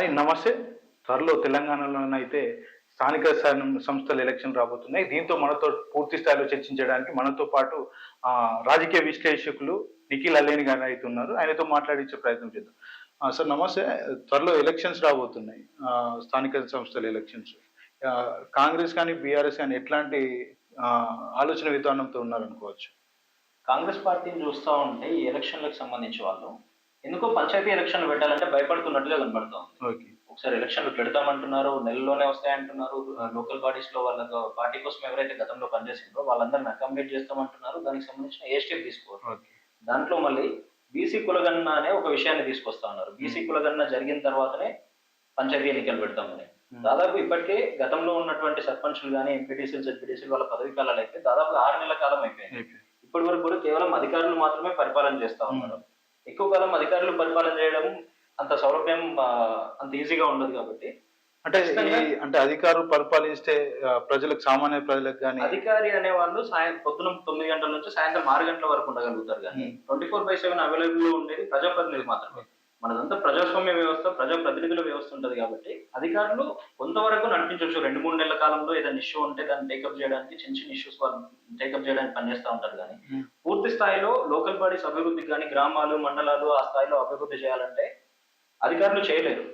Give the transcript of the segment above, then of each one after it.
Hi నమస్తే. త్వరలో తెలంగాణలోనైతే స్థానిక సంస్థల ఎలక్షన్ రాబోతున్నాయి. దీంతో మనతో పూర్తి స్థాయిలో చర్చించడానికి మనతో పాటు రాజకీయ విశ్లేషకులు నిఖిల్ అల్లేని గారు అయితే ఉన్నారు. ఆయనతో మాట్లాడించే ప్రయత్నం చేద్దాం. సార్ నమస్తే. త్వరలో ఎలక్షన్స్ రాబోతున్నాయి, స్థానిక సంస్థల ఎలక్షన్స్. కాంగ్రెస్ కానీ బీఆర్ఎస్ కానీ ఎట్లాంటి ఆలోచన విధానంతో ఉన్నారనుకోవచ్చు? కాంగ్రెస్ పార్టీని చూస్తూ ఉంటే ఈ ఎలక్షన్లకు సంబంధించి వాళ్ళు ఎందుకో పంచాయతీ ఎలక్షన్లు పెట్టాలంటే భయపడుతున్నట్టుగా కనబడుతుంది. ఒకసారి ఎలక్షన్లు పెడతామంటున్నారు, నెలలోనే వస్తాయంటున్నారు. లోకల్ బాడీస్ లో వాళ్ళ పార్టీ కోసం ఎవరైతే గతంలో పనిచేసిందో వాళ్ళందరిని అకామిడేట్ చేస్తామంటున్నారు. దానికి సంబంధించిన ఏ స్టెప్ తీసుకోరు. దాంట్లో మళ్ళీ బీసీ కులగణన అనే ఒక విషయాన్ని తీసుకొస్తా ఉన్నారు. బీసీ కులగణన జరిగిన తర్వాతనే పంచాయతీ ఎన్నికలు పెడతామని. దాదాపు ఇప్పటికే గతంలో ఉన్నటువంటి సర్పంచులు కానీ ఎంపీటీసీలు జెడ్పీటీసీలు వాళ్ళ పదవి కాలాలు అయితే దాదాపు 6 నెలల కాలం అయిపోయింది. ఇప్పటి వరకు కూడా కేవలం అధికారులు మాత్రమే పరిపాలన చేస్తా ఉన్నారు. ఎక్కువ కాలం అధికారులు పరిపాలన చేయడం అంత సౌలభ్యం అంత ఈజీగా ఉండదు కాబట్టి అంటే అధికారులు పరిపాలిస్తే ప్రజలకు, సామాన్య ప్రజలకు కానీ అధికారి అనే వాళ్ళు పొద్దున 9 గంటల నుంచి సాయంత్రం 6 గంటల వరకు ఉండగలుగుతారు. కానీ 24/7 అవైలబుల్ లో ఉండేది ప్రజాప్రతినిధులు మాత్రమే. మనదంతా ప్రజాస్వామ్య వ్యవస్థ, ప్రజాప్రతినిధుల వ్యవస్థ ఉంటది కాబట్టి అధికారులు కొంతవరకు నడిపించవచ్చు. 2-3 నెలల కాలంలో ఏదైనా ఇష్యూ ఉంటే దాన్ని టేకప్ చేయడానికి, చిన్న చిన్న ఇష్యూస్ వాళ్ళు టేకప్ చేయడానికి పనిచేస్తూ ఉంటారు. కానీ పూర్తి స్థాయిలో లోకల్ బాడీస్ అభివృద్ధికి కానీ, గ్రామాలు మండలాలు ఆ స్థాయిలో అభివృద్ధి చేయాలంటే అధికారులు చేయలేరు.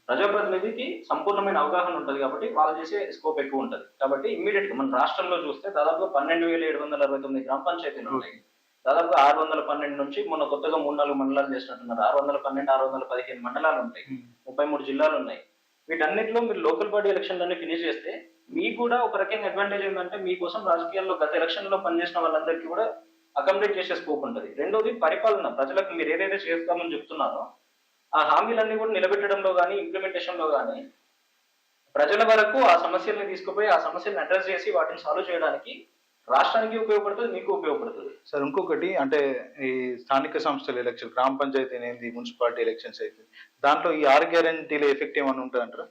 ప్రజాప్రతినిధికి సంపూర్ణమైన అవగాహన ఉంటది కాబట్టి వాళ్ళు చేసే స్కోప్ ఎక్కువ ఉంటది. కాబట్టి ఇమ్మీడియట్ గా మన రాష్ట్రంలో చూస్తే దాదాపు 12,769 గ్రామ పంచాయతీలు ఉన్నాయి. దాదాపు 612 నుంచి మొన్న కొత్తగా 3-4 మండలాలు చేసినట్టున్నారు. 612, 615 మండలాలు ఉంటాయి, 33 జిల్లాలు ఉన్నాయి. వీటన్నిటిలో మీరు లోకల్ బాడీ ఎలక్షన్లన్నీ ఫినిష్ చేస్తే మీకు కూడా ఒక రకంగా అడ్వాంటేజ్ ఏంటంటే మీకోసం రాజకీయాల్లో గత ఎలక్షన్లో పనిచేసిన వాళ్ళందరికీ కూడా అకామిడేట్ చేసే స్కోప్ ఉంటుంది. రెండోది పరిపాలన, ప్రజలకు మీరు ఏదైతే చేస్తామని చెప్తున్నారో ఆ హామీలన్నీ కూడా నిలబెట్టడంలో కానీ, ఇంప్లిమెంటేషన్ లో కానీ ప్రజల వరకు ఆ సమస్యల్ని తీసుకుపోయి ఆ సమస్యలను అడ్రస్ చేసి వాటిని సాల్వ్ చేయడానికి రాష్ట్రానికి ఉపయోగపడుతుంది, మీకు ఉపయోగపడుతుంది. సార్ ఇంకొకటి అంటే ఈ స్థానిక సంస్థల ఎలక్షన్, గ్రామ పంచాయతీ అనేది, మున్సిపాలిటీ ఎలక్షన్స్ అయితే దాంట్లో ఈ 6 గ్యారెంటీల ఎఫెక్ట్ ఏమైనా ఉంటుంది అంటారా?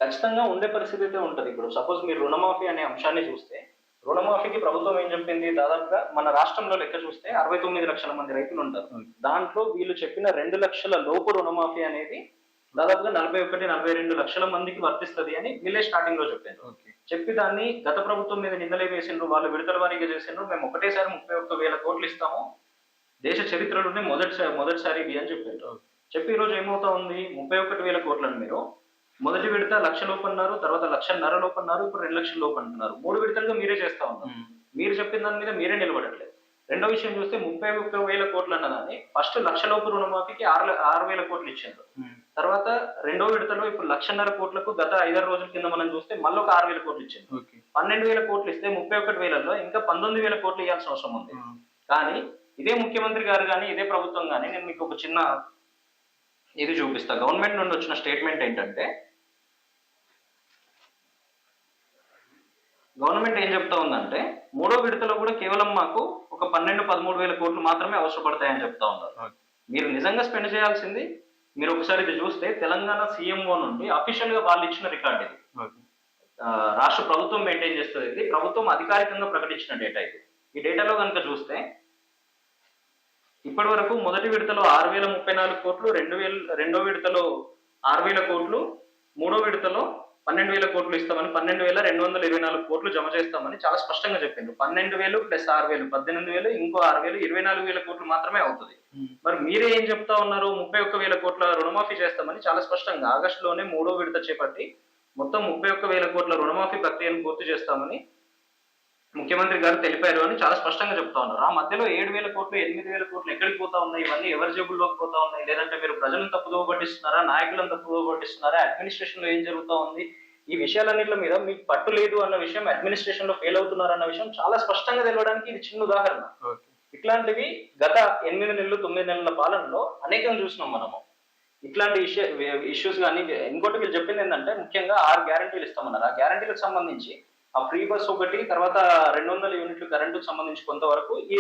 ఖచ్చితంగా ఉండే పరిస్థితి అయితే ఉంటుంది. ఇప్పుడు సపోజ్ మీరు రుణమాఫీ అనే అంశాన్ని చూస్తే, రుణమాఫీకి ప్రభుత్వం ఏం చెప్పింది, దాదాపుగా మన రాష్ట్రంలో లెక్క చూస్తే 69 లక్షల మంది రైతులు ఉంటారు. దాంట్లో వీళ్ళు చెప్పిన 2 లక్షల లోపు రుణమాఫీ అనేది దాదాపుగా 41-42 లక్షల మందికి వర్తిస్తుంది అని వీళ్ళే స్టార్టింగ్ లో చెప్పారు. చెప్పి దాన్ని గత ప్రభుత్వం మీద నిందలే వేసిండ్రు, వాళ్ళు విడతల వారీగా చేసిండ్రు. మేము ఒకటేసారి 31,000 కోట్లు ఇస్తాము, దేశ చరిత్రలోనే మొదటిసారి ఇది అని చెప్పారు. చెప్పి ఈ రోజు ఏమవుతా ఉంది, 31,000 కోట్లను మీరు మొదటి విడత 1,00,000 లోపు అన్నారు, తర్వాత 1,50,000 లోపు అన్నారు, ఇప్పుడు 2 లక్షల లోపు అంటున్నారు. 3 విడతలుగా మీరే చేస్తా ఉన్నారు. మీరు చెప్పిన దాని మీద మీరే నిలబడట్లేదు. రెండో విషయం చూస్తే 31,000 కోట్లు అన్నదాన్ని ఫస్ట్ 1,00,000 లోపు రుణమాఫీకి 6,000 కోట్లు ఇచ్చిండ్రు. తర్వాత రెండో విడతలో ఇప్పుడు 1,50,000 కోట్లకు గత 5-6 రోజుల కింద మనం చూస్తే మళ్ళీ ఒక 6,000 కోట్లు ఇచ్చింది. 12,000 కోట్లు ఇస్తే 31,000లో ఇంకా 19,000 కోట్లు ఇవ్వాల్సిన అవసరం ఉంది. కానీ ఇదే ముఖ్యమంత్రి గారు కానీ, ఇదే ప్రభుత్వం కానీ, నేను మీకు ఒక చిన్న ఇది చూపిస్తా. గవర్నమెంట్ నుండి వచ్చిన స్టేట్మెంట్ ఏంటంటే, గవర్నమెంట్ ఏం చెప్తా ఉందంటే, 3వ విడతలో కూడా కేవలం మాకు ఒక 12-13,000 కోట్లు మాత్రమే అవసరపడతాయని చెప్తా ఉన్నారు. మీరు నిజంగా స్పెండ్ చేయాల్సింది, మీరు ఒకసారి ఇది చూస్తే తెలంగాణ సీఎంఓ నుండి అఫీషియల్ గా వాళ్ళు ఇచ్చిన రికార్డ్ ఇది. రాష్ట్ర ప్రభుత్వం మెయింటైన్ చేస్తుంది. ఇది ప్రభుత్వం అధికారికంగా ప్రకటించిన డేటా. ఇది ఈ డేటాలో కనుక చూస్తే ఇప్పటి వరకు మొదటి విడతలో 6,034 కోట్లు, రెండో విడతలో 6,000 కోట్లు, మూడో విడతలో 12,000 కోట్లు ఇస్తామని, 12,224 కోట్లు జమ చేస్తామని చాలా స్పష్టంగా చెప్పిండ్రు. 12,000 ప్లస్ 6,000 18,000, ఇంకో 6,000 24,000 కోట్లు మాత్రమే అవుతుంది. మరి మీరే ఏం చెప్తా ఉన్నారు, 31,000 కోట్ల రుణమాఫీ చేస్తామని చాలా స్పష్టంగా ఆగస్టులోనే 3వ విడత చేపట్టి మొత్తం 31,000 కోట్ల రుణమాఫీ ప్రక్రియను పూర్తి చేస్తామని ముఖ్యమంత్రి గారు తెలిపారు అని చాలా స్పష్టంగా చెప్తా ఉన్నారు. ఆ మధ్యలో 7,000 కోట్లు 8,000 కోట్లు ఎక్కడికి పోతా ఉన్నాయి, ఇవన్నీ ఎవరి జేబుల్లోకి పోతా ఉన్నాయి, లేదంటే మీరు ప్రజలను తప్పుదోవ పట్టిస్తున్నారా, నాయకులను తప్పుదోవ పట్టిస్తున్నారా, అడ్మినిస్ట్రేషన్ లో ఏం జరుగుతూ ఉంది, ఈ విషయాలన్నింటి మీద మీకు పట్టు లేదు అన్న విషయం, అడ్మినిస్ట్రేషన్ లో ఫెయిల్ అవుతున్నారన్న విషయం చాలా స్పష్టంగా తెలవడానికి ఇది చిన్న ఉదాహరణ. ఇట్లాంటివి గత 8 నెలలు 9 నెలల పాలనలో అనేకం చూసినాం మనము. ఇట్లాంటి ఇష్యూస్ కానీ, ఇంకోటి వీళ్ళు చెప్పింది ఏంటంటే ముఖ్యంగా 6 గ్యారంటీలు ఇస్తామన్నారు. ఆ గ్యారంటీలకు సంబంధించి ఆ ఫ్రీ బస్ ఒకటి, తర్వాత 200 యూనిట్లు కరెంటుకు సంబంధించి కొంతవరకు, ఈ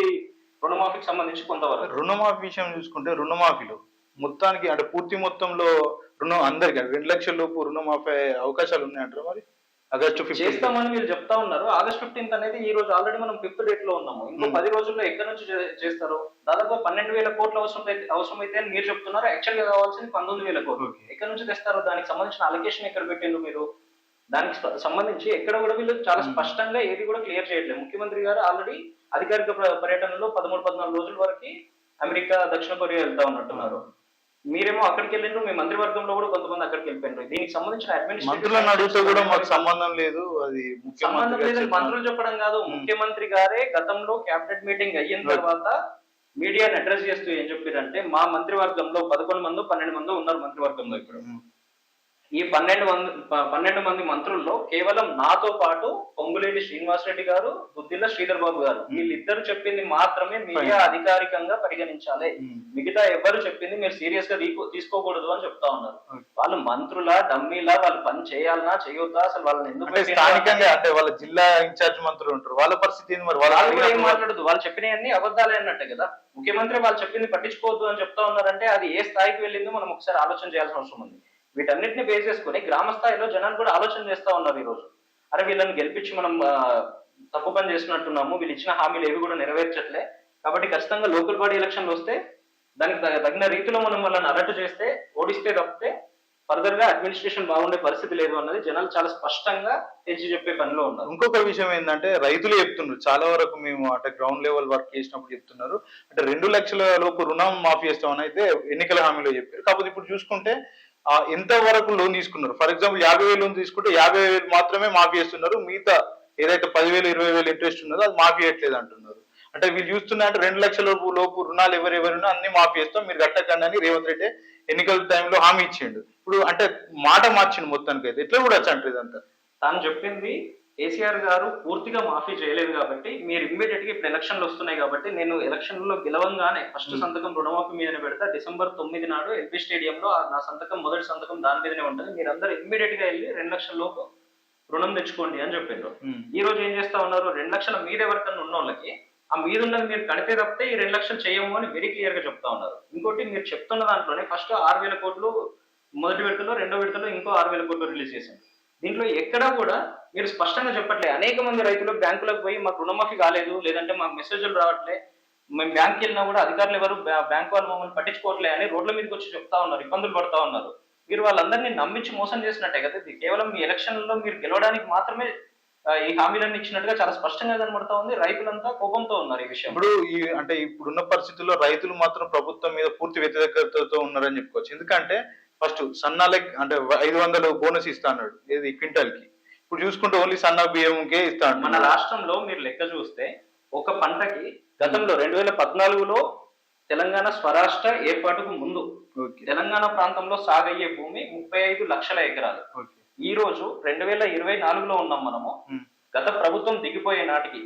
రుణమాఫీకి సంబంధించి కొంతవరకు. రుణమాఫీ విషయం చూసుకుంటే రుణమాఫీలో మొత్తానికి అంటే పూర్తి మొత్తంలో రుణం అందరికీ 2 లక్షల లోపు రుణమాఫీ అవకాశాలు ఉన్నాయంటారు. మరి ఆగస్టు 15 చేస్తామని మీరు చెప్తా ఉన్నారు. ఆగస్ట్ 15th అనేది ఈ రోజు ఆల్రెడీ మనం 5th డేట్ లో ఉన్నాము. ఇంకో 10 రోజుల్లో ఎక్కడి నుంచి చేస్తారు? దాదాపు 12,000 కోట్లు అవసరమైతే అని మీరు చెప్తున్నారు. యాక్చువల్ గా కావాల్సింది 19,000 కోట్లు. ఎక్కడి నుంచి తెస్తారు? దానికి సంబంధించిన అలొకేషన్ ఎక్కడ పెట్టిండ్రు మీరు? దానికి సంబంధించి ఎక్కడ కూడా వీళ్ళు చాలా స్పష్టంగా ఏది కూడా క్లియర్ చేయట్లేదు. ముఖ్యమంత్రి గారు ఆల్రెడీ అధికారిక పర్యటనలో 13-14 రోజుల వరకు అమెరికా, దక్షిణ కొరియా వెళ్తా ఉన్నట్టున్నారు. మీరేమో అక్కడికి వెళ్ళిండ్రు, మీ మంత్రివర్గంలో కూడా కొంతమంది అక్కడికి వెళ్ళిపోయినారు. దీనికి సంబంధించిన మంత్రులను అడిగితే కూడా మాకు సంబంధం లేదు, అది సంబంధం లేదని మంత్రులు చెప్పడం కాదు, ముఖ్యమంత్రి గారే గతంలో క్యాబినెట్ మీటింగ్ అయిన తర్వాత మీడియాని అడ్రస్ చేస్తూ ఏం చెప్పారంటే, మా మంత్రివర్గంలో 11 మందో 12 మందో ఉన్నారు మంత్రివర్గంలో. ఇప్పుడు ఈ 12 మంది మంత్రుల్లో కేవలం నాతో పాటు పొంగులేటి శ్రీనివాసరెడ్డి గారు, దుద్దిల్ల శ్రీధర్ బాబు గారు, వీళ్ళిద్దరు చెప్పింది మాత్రమే మీడియా అధికారికంగా పరిగణించాలి. మిగతా ఎవరు చెప్పింది మీరు సీరియస్ గా తీసుకోకూడదు అని చెప్తా ఉన్నారు. వాళ్ళు మంత్రుల డమ్మీలా, వాళ్ళు పని చేయాలనా చేయొద్దా, అసలు వాళ్ళని ఎందుకు స్థానికంగా అంటే వాళ్ళ జిల్లా ఇన్ఛార్జ్ మంత్రులు ఉంటారు, వాళ్ళ పరిస్థితి మరి వాళ్ళు కూడా ఏం మాట్లాడదు. వాళ్ళు చెప్పినవన్నీ అబద్ధాలే అన్నట్టే కదా. ముఖ్యమంత్రి వాళ్ళు చెప్పింది పట్టించుకోవద్దు అని చెప్తా ఉన్నారంటే అది ఏ స్థాయికి వెళ్ళిందో మనం ఒకసారి ఆలోచన చేయాల్సిన అవసరం ఉంది. వీటన్నిటిని బేస్ చేసుకుని గ్రామ స్థాయిలో జనాలు కూడా ఆలోచన చేస్తా ఉన్నారు ఈ రోజు. అరే వీళ్ళని గెలిపించి మనం తప్పు పని చేసినట్టున్నాము, వీళ్ళు ఇచ్చిన హామీలు ఏవి కూడా నెరవేర్చట్లే, కాబట్టి ఖచ్చితంగా లోకల్ బాడీ ఎలక్షన్లు వస్తే దానికి తగిన రీతిలో మనం వాళ్ళని అలర్ట్ చేస్తే, ఓడిస్తే తప్పితే ఫర్దర్ గా అడ్మినిస్ట్రేషన్ బాగుండే పరిస్థితి లేదు అన్నది జనాలు చాలా స్పష్టంగా తెచ్చి చెప్పే పనిలో ఉన్నారు. ఇంకొక విషయం ఏంటంటే రైతులు చెప్తున్నారు, చాలా వరకు మేము అంటే గ్రౌండ్ లెవెల్ వర్క్ చేసినప్పుడు చెప్తున్నారు, అంటే 2 లక్షల లోపు రుణం మాఫీ చేస్తామని అయితే ఎన్నికల హామీలో చెప్పారు. కాకపోతే ఇప్పుడు చూసుకుంటే ఎంత వరకు లోన్ తీసుకున్నారు? ఫర్ ఎగ్జాంపుల్ 50,000 లోన్ తీసుకుంటే 50,000 మాత్రమే మాఫీ చేస్తున్నారు, మిగతా ఏదైతే 10,000 20,000 ఇంట్రెస్ట్ ఉన్నదో అది మాఫీ చేయట్లేదు అంటున్నారు. అంటే వీళ్ళు చూస్తున్నా అంటే 2 లక్షల లోపు రుణాలు ఎవరెవరున్నా అన్ని మాఫీ చేస్తాం, మీరు కట్టకండి అని రేవంత్ రెడ్డి ఎన్నికల టైంలో హామీ ఇచ్చిండు. ఇప్పుడు అంటే మాట మార్చిండు మొత్తానికి, అయితే ఎట్లా కూడా అంటారు ఇదంతా? తాను చెప్పింది కేసీఆర్ గారు పూర్తిగా మాఫీ చేయలేదు కాబట్టి మీరు ఇమ్మీడియట్ గా ఇప్పుడు ఎలక్షన్లు వస్తున్నాయి కాబట్టి నేను ఎలక్షన్ లో గెలవంగానే ఫస్ట్ సంతకం రుణమాఫీ మీదనే పెడతా, December 9 నాడు ఎల్బీ స్టేడియంలో నా సంతకం, మొదటి సంతకం దాని మీదనే ఉంటుంది, మీరు అందరూ ఇమ్మీడియట్ గా వెళ్ళి 2 లక్షల లోపు రుణం తెచ్చుకోండి అని చెప్పారు. ఈ రోజు ఏం చేస్తా ఉన్నారు? 2 లక్షల మీద ఎవరికన్నా ఉన్న వాళ్ళకి ఆ మీద ఉన్నది మీరు కడితే తప్పితే ఈ 2 లక్షలు చేయము అని వెరీ క్లియర్ గా చెప్తా ఉన్నారు. ఇంకోటి మీరు చెప్తున్న దాంట్లోనే ఫస్ట్ 6,000 కోట్లు మొదటి విడతలో, రెండో విడతలో ఇంకో 6,000 కోట్లు రిలీజ్ చేశారు. దీంట్లో ఎక్కడా కూడా మీరు స్పష్టంగా చెప్పట్లే. అనేక మంది రైతులు బ్యాంకులకు పోయి మాకు రుణమాఫీ కాలేదు, లేదంటే మాకు మెసేజ్లు రావట్లే, మేము బ్యాంక్కి వెళ్ళినా కూడా అధికారులు ఎవరు బ్యాంక్ వాళ్ళు మమ్మల్ని పట్టించుకోవట్లే అని రోడ్ల మీదకి వచ్చి చెప్తా ఉన్నారు, ఇబ్బందులు పడతా ఉన్నారు. మీరు వాళ్ళందరినీ నమ్మించి మోసం చేసినట్టే కదా. ఇది కేవలం మీ ఎలక్షన్లలో మీరు గెలవడానికి మాత్రమే ఈ హామీలన్నీ ఇచ్చినట్టుగా చాలా స్పష్టంగా కనబడతా ఉంది. రైతులంతా కోపంతో ఉన్నారు ఈ విషయం. ఇప్పుడు అంటే ఇప్పుడున్న పరిస్థితుల్లో రైతులు మాత్రం ప్రభుత్వం మీద పూర్తి వ్యతిరేకతతో ఉన్నారని చెప్పుకోవచ్చు. ఎందుకంటే ఫస్ట్ సన్నాలకి అంటే 500 బోనస్ ఇస్తా అన్నాడు, ఏది క్వింటల్ కి. ఇప్పుడు చూసుకుంటే ఓన్లీ సన్న బియ్యంకే ఇస్తా. మన రాష్ట్రంలో మీరు లెక్క చూస్తే ఒక పంటకి గతంలో 2014లో తెలంగాణ స్వరాష్ట్ర ఏర్పాటుకు ముందు తెలంగాణ ప్రాంతంలో సాగయ్యే భూమి 35 లక్షల ఎకరాలు. ఈ రోజు 2024లో ఉన్నాం మనము. గత ప్రభుత్వం దిగిపోయే నాటికి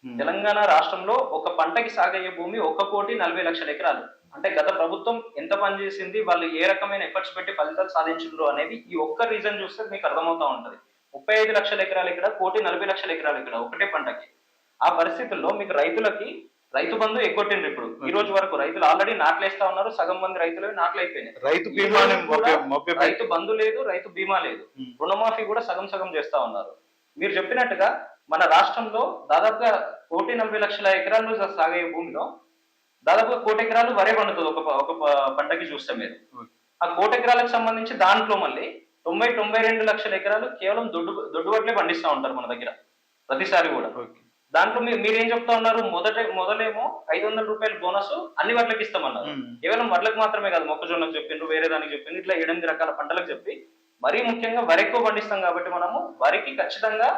తెలంగాణ రాష్ట్రంలో ఒక పంటకి సాగయ్యే భూమి 1,40,00,000 ఎకరాలు. అంటే గత ప్రభుత్వం ఎంత పని చేసింది, వాళ్ళు ఏ రకమైన ఎఫర్ట్స్ పెట్టి ఫలితాలు సాధించారు అనేది ఈ ఒక్క రీజన్ చూస్తే మీకు అర్థమవుతా ఉంటది. 35 లక్షల ఎకరాలు ఇక్కడ, 1,40,00,000 ఎకరాలు ఇక్కడ ఒకటే పంటకి. ఆ పరిస్థితుల్లో మీకు రైతులకి రైతు బంధు ఎగ్గొట్టిండ్రు. ఇప్పుడు ఈ రోజు వరకు రైతులు ఆల్రెడీ నాట్లేస్తా ఉన్నారు, సగం మంది రైతులు నాట్లు అయిపోయినాయి. రైతు బంధు లేదు, రైతు బీమా లేదు, రుణమాఫీ కూడా సగం సగం చేస్తా ఉన్నారు. మీరు చెప్పినట్టుగా మన రాష్ట్రంలో దాదాపుగా 1,40,00,000 ఎకరాల్లో సాగే భూమిలో దాదాపుగా 1,00,00,000 ఎకరాలు వరే పండుతుంది ఒక పంటకి చూస్తే. మీరు ఆ 1,00,00,000 ఎకరాలకు సంబంధించి దాంట్లో మళ్ళీ 92 లక్షల ఎకరాలు కేవలం దొడ్డు వడ్లే పండిస్తా ఉంటారు మన దగ్గర ప్రతిసారి కూడా. దాంట్లో మీరేం చెప్తా ఉన్నారు? మొదలేమో 500 రూపాయల బోనస్ అన్ని వడ్లకి ఇస్తామన్నారు. కేవలం వడ్లకు మాత్రమే కాదు, మొక్కజొన్నకు చెప్పిండ్రు, వేరే దానికి చెప్పిండ్రు, ఇట్లా 8 రకాల పంటలకు చెప్పి మరీ ముఖ్యంగా వరి ఎక్కువ పండిస్తాం కాబట్టి మనము వరికి ఖచ్చితంగా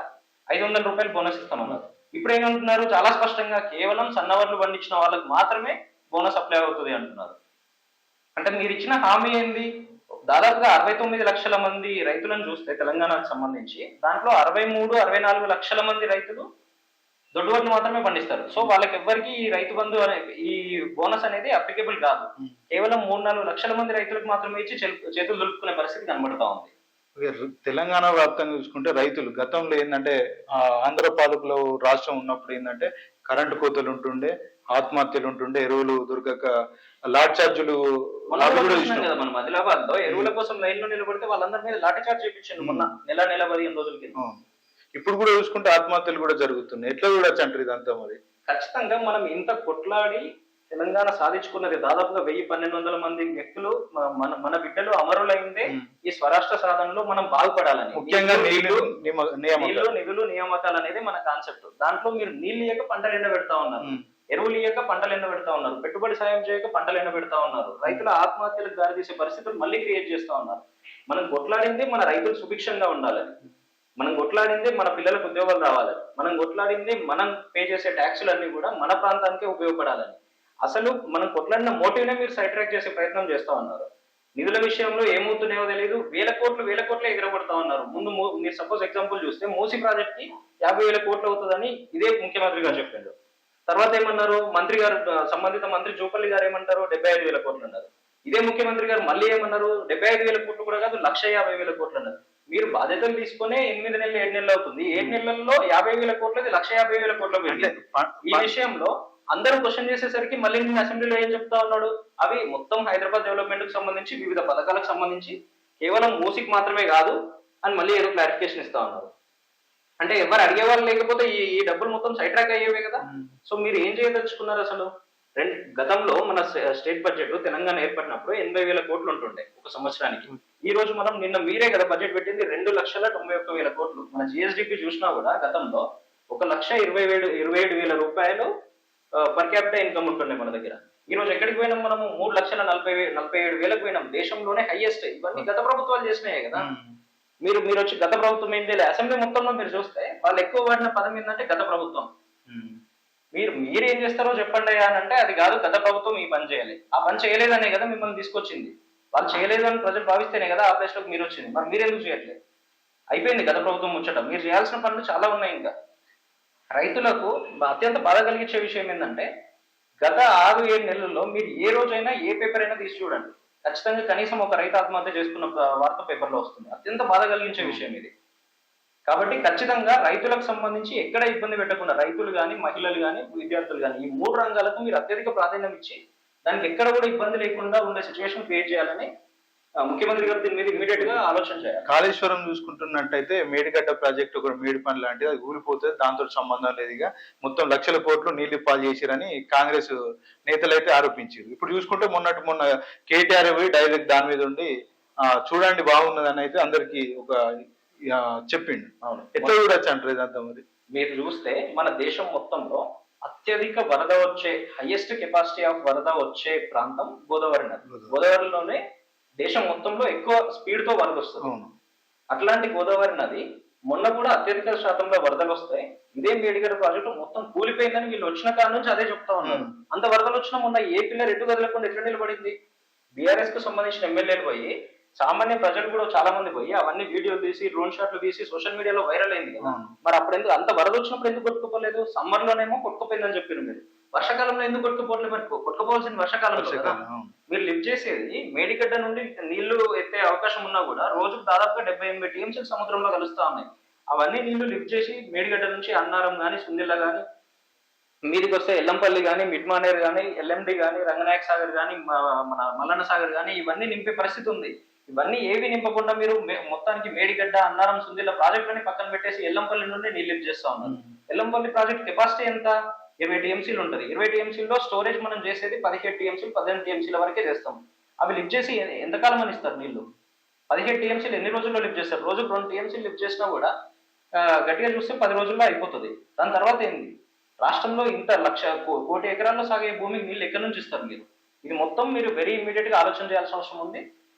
500 రూపాయలు బోనస్ ఇస్తామన్నారు. ఇప్పుడు ఏమంటున్నారు? చాలా స్పష్టంగా కేవలం సన్నవర్లు పండించిన వాళ్ళకి మాత్రమే బోనస్ అప్లై అవుతుంది అంటున్నారు. అంటే మీరు ఇచ్చిన హామీ ఏంది? దాదాపుగా 69 లక్షల మంది రైతులను చూస్తే తెలంగాణకు సంబంధించి దాంట్లో 63-64 లక్షల మంది రైతులు దొడ్డువడ్లు మాత్రమే పండిస్తారు. సో వాళ్ళకి ఎవ్వరికి ఈ రైతు బంధు అనే ఈ బోనస్ అనేది అప్లికేబుల్ కాదు. కేవలం 3-4 లక్షల మంది రైతులకు మాత్రమే ఇచ్చి చేతులు దులుపుకునే పరిస్థితి కనబడతా ఉంది. తెలంగాణ వ్యాప్తంగా చూసుకుంటే రైతులు గతంలో ఏంటంటే ఆంధ్ర పాలకులు రాష్ట్రం ఉన్నప్పుడు ఏంటంటే కరెంటు కోతలు ఉంటుండే, ఆత్మహత్యలు ఉంటుండే, ఎరువులు దొరకక లాడ్ చార్జీలు మొన్న అవి కూడా కూడా చూసినాం చూసినాం. కదా మనం ఆదిలాబాద్ లో ఎరువుల కోసం లైన్ లో నిలబడితే వాళ్ళందరి మీద లాఠీ చార్జ్ చేయించండి మొన్న నెల 15 రోజుల కింద. అవును. ఇప్పుడు కూడా చూసుకుంటే ఆత్మహత్యలు కూడా జరుగుతున్నాయి. ఎట్లా చూడొచ్చు అంటారు ఇదంతా మరి? ఖచ్చితంగా మనం ఇంత కొట్లాడి తెలంగాణ సాధించుకున్నది దాదాపుగా 1000-1200 మంది వ్యక్తులు మన మన బిడ్డలు అమరులైందే ఈ స్వరాష్ట్ర సాధనలో మనం బాగుపడాలని. ముఖ్యంగా నీళ్లు నీళ్లు నిధులు నియామకాలు అనేది మన కాన్సెప్ట్. దాంట్లో మీరు నీళ్లు ఇయ్యక పంటలు ఎండబెడతా ఉన్నారు, ఎరువులు ఇయ్యక పంటలు ఎండబెడతా ఉన్నారు, పెట్టుబడి సాయం చేయక పంటలు ఎండబెడతా ఉన్నారు, రైతుల ఆత్మహత్యలకు దారితీసే పరిస్థితులు మళ్ళీ క్రియేట్ చేస్తా ఉన్నారు. మనం కొట్లాడింది మన రైతులు సుభిక్షంగా ఉండాలని, మనం కొట్లాడింది మన పిల్లలకు ఉద్యోగాలు రావాలని, మనం కొట్లాడింది మనం పే చేసే ట్యాక్సులన్నీ కూడా మన ప్రాంతానికే ఉపయోగపడాలని. అసలు మనం కొట్లాడిన మోటివ్నే మీరు సైడ్ ట్రాక్ చేసే ప్రయత్నం చేస్తా ఉన్నారు. నిధుల విషయంలో ఏమవుతున్నాయో తెలియదు, వేల కోట్లు ఎగరబడతా ఉన్నారు. ముందు మీరు సపోజ్ ఎగ్జాంపుల్ చూస్తే మూసీ ప్రాజెక్ట్ కి 50,000 కోట్లు అవుతుందని ఇదే ముఖ్యమంత్రి గారు చెప్పారు. తర్వాత ఏమన్నారు మంత్రి గారు, సంబంధిత మంత్రి జూపల్లి గారు ఏమంటారు 75,000 కోట్లు అన్నారు. ఇదే ముఖ్యమంత్రి గారు మళ్ళీ ఏమన్నారు 75,000 కోట్లు కూడా కాదు 150,000 కోట్లు అన్నారు. మీరు బాధ్యతలు తీసుకునే 8 నెలలు 7 నెలలు అవుతుంది, 7 నెలల్లో 50,000 కోట్లది 150,000 కోట్లు పెరిగింది. ఈ విషయంలో అందరూ క్వశ్చన్ చేసేసరికి మళ్ళీ నేను అసెంబ్లీలో ఏం చెప్తా ఉన్నాడు, అవి మొత్తం హైదరాబాద్ డెవలప్మెంట్ కు సంబంధించి వివిధ పథకాలకు సంబంధించి కేవలం మూసికి మాత్రమే కాదు అని మళ్ళీ ఏదో క్లారిఫికేషన్ ఇస్తా ఉన్నారు. అంటే ఎవరు అడిగేవాళ్ళు లేకపోతే ఈ డబ్బులు మొత్తం సైడ్ ట్రాక్ అయ్యేవే కదా. సో మీరు ఏం చేయదలుచుకున్నారు అసలు? గతంలో మన స్టేట్ బడ్జెట్ తెలంగాణ ఏర్పడినప్పుడు 80,000 కోట్లు ఉంటుండే ఒక సంవత్సరానికి. ఈ రోజు మనం నిన్న మీరే కదా బడ్జెట్ పెట్టింది 2,91,000 కోట్లు. మన జిఎస్డిపి చూసినా కూడా గతంలో 1,27,000 రూపాయలు పర్ క్యాపిటల్ ఇన్కమ్ ఉంటుండే మన దగ్గర. ఈ రోజు ఎక్కడికి పోయినాం మనము 3,47,000 పోయినాం. దేశంలోనే హైయెస్ట్. ఇవన్నీ గత ప్రభుత్వాలు చేసినాయే కదా. మీరు వచ్చి గత ప్రభుత్వం ఏం చేయలేదు. అసెంబ్లీ మొత్తంలో మీరు చూస్తే వాళ్ళు ఎక్కువ వాడిన పదం ఏంటంటే గత ప్రభుత్వం. మీరేం చేస్తారో చెప్పండి అని అంటే అది కాదు, గత ప్రభుత్వం ఈ పని చేయాలి. ఆ పని చేయలేదనే కదా మిమ్మల్ని తీసుకొచ్చింది. వాళ్ళు చేయలేదు అని ప్రజలు భావిస్తేనే కదా ఆ ప్లేస్ లోకి మీరు వచ్చింది. మరి మీరెందుకు చేయట్లేదు? అయిపోయింది గత ప్రభుత్వం ముచ్చట. మీరు చేయాల్సిన పనులు చాలా ఉన్నాయి. ఇంకా రైతులకు అత్యంత బాధ కలిగించే విషయం ఏంటంటే గత 6-7 నెలల్లో మీరు ఏ రోజైనా ఏ పేపర్ అయినా తీసి చూడండి, ఖచ్చితంగా కనీసం ఒక రైతు ఆత్మహత్య చేసుకున్న వార్త పేపర్లో వస్తుంది. అత్యంత బాధ కలిగించే విషయం ఇది. కాబట్టి ఖచ్చితంగా రైతులకు సంబంధించి ఎక్కడ ఇబ్బంది పెట్టకుండా రైతులు కానీ, మహిళలు కానీ, విద్యార్థులు కానీ ఈ 3 రంగాలకు మీరు అత్యధిక ప్రాధాన్యం ఇచ్చి దానికి ఎక్కడ కూడా ఇబ్బంది లేకుండా ఉండే సిచ్యువేషన్ క్రియేట్ చేయాలని ముఖ్యమంత్రి గారు దీని మీద ఇమీడియట్ గా ఆలోచన చేయాలి. కాళేశ్వరం చూసుకుంటున్నట్టయితే మేడిగడ్డ ప్రాజెక్టు ఒక మేడి పని లాంటిది, అది ఊరిపోతే దాంతో సంబంధం లేదుగా మొత్తం లక్షల కోట్లు నీళ్లు పాలు చేసిరని కాంగ్రెస్ నేతలు అయితే ఆరోపించారు. ఇప్పుడు చూసుకుంటే మొన్న కేటీఆర్ పోయి డైరెక్ట్ దాని మీద ఉండి చూడండి బాగున్నదని అయితే అందరికి ఒక చెప్పిండు. అవును, ఎట్లా చూడొచ్చు అంటారు ఇదంతా మరి? మీరు చూస్తే మన దేశం మొత్తంలో అత్యధిక వరద వచ్చే హైయెస్ట్ కెపాసిటీ ఆఫ్ వరద వచ్చే ప్రాంతం గోదావరి నది. గోదావరిలోనే దేశం మొత్తంలో ఎక్కువ స్పీడ్ తో వరద వస్తుంది. అట్లాంటి గోదావరి నది మొన్న కూడా అత్యధిక శాతంలో వరదలు వస్తాయి. ఇదే మేడిగడ్డ ప్రాజెక్టు మొత్తం కూలిపోయిందని వీళ్ళు వచ్చిన కాడ నుంచి అదే చెప్తా ఉన్నారు. అంత వరదలు వచ్చినా మొన్న ఏ పిల్లలు ఎటు కదలకుండా ఎట్లా నిలబడింది? బీఆర్ఎస్ కు సంబంధించిన ఎమ్మెల్యేలు పోయి, సామాన్య ప్రజలు కూడా చాలా మంది పోయి అవన్నీ వీడియోలు తీసి, డ్రోన్ షాట్లు తీసి సోషల్ మీడియాలో వైరల్ అయింది కదా. మరి అప్పుడు ఎందుకు అంత వరద వచ్చినప్పుడు ఎందుకు కొట్టుకోపోలేదు? సమ్మర్ లోనేమో కొట్టుకుపోయిందని చెప్పారు మీరు. వర్షాకాలంలో ఎందుకు కొట్టుకోపోలేదు? మరి కొట్టుకోవాల్సిన వర్షాకాలంలో కదా. మీరు లిఫ్ట్ చేసేది మేడిగడ్డ నుండి నీళ్లు ఎత్తే అవకాశం ఉన్నా కూడా రోజుకు దాదాపుగా 70-80 టీఎంసీలు సముద్రంలో కలుస్తా ఉన్నాయి. అవన్నీ నీళ్లు లిఫ్ట్ చేసి మేడిగడ్డ నుంచి అన్నారం కానీ, సుందిల్ల కానీ, మీదికి వస్తే ఎల్లంపల్లి కానీ, మిడ్మానేర్ కానీ, ఎల్ఎండి కానీ, రంగనాయక సాగర్ కానీ, మన మల్లన్న సాగర్ కానీ ఇవన్నీ నింపే పరిస్థితి ఉంది. ఇవన్నీ ఏవి నింపకుండా మీరు మొత్తానికి మేడిగడ్డ, అన్నారం, సుందిల్ల ప్రాజెక్టులని పక్కన పెట్టేసి ఎల్లంపల్లి నుండి నీళ్ళు లిఫ్ట్ చేస్తా ఉన్నారు. ఎల్లంపల్లి ప్రాజెక్ట్ కెపాసిటీ ఎంత? 20 టీఎంసీలు ఉంటుంది. 20 టీఎంసీల్లో స్టోరేజ్ మనం చేసేది 17 టీఎంసీలు, 18 టీఎంసీల వరకే చేస్తాం. అవి లిఫ్ట్ చేసి ఎంతకాలం అని ఇస్తారు నీళ్లు? 17 టీఎంసీలు ఎన్ని రోజుల్లో లిఫ్ట్ చేస్తారు? రోజుకు 2 టీఎంసీలు లిఫ్ట్ చేసినా కూడా గట్టిగా చూస్తే 10 రోజుల్లో అయిపోతుంది. దాని తర్వాత ఏంది? రాష్ట్రంలో ఇంత 1,00,000 కోటి ఎకరాల్లో సాగే భూమికి నీళ్ళు ఎక్కడి నుంచి ఇస్తారు మీరు? ఇది మొత్తం మీరు వెరీ ఇమీడియట్ గా ఆలోచన చేయాల్సిన అవసరం ఉంది.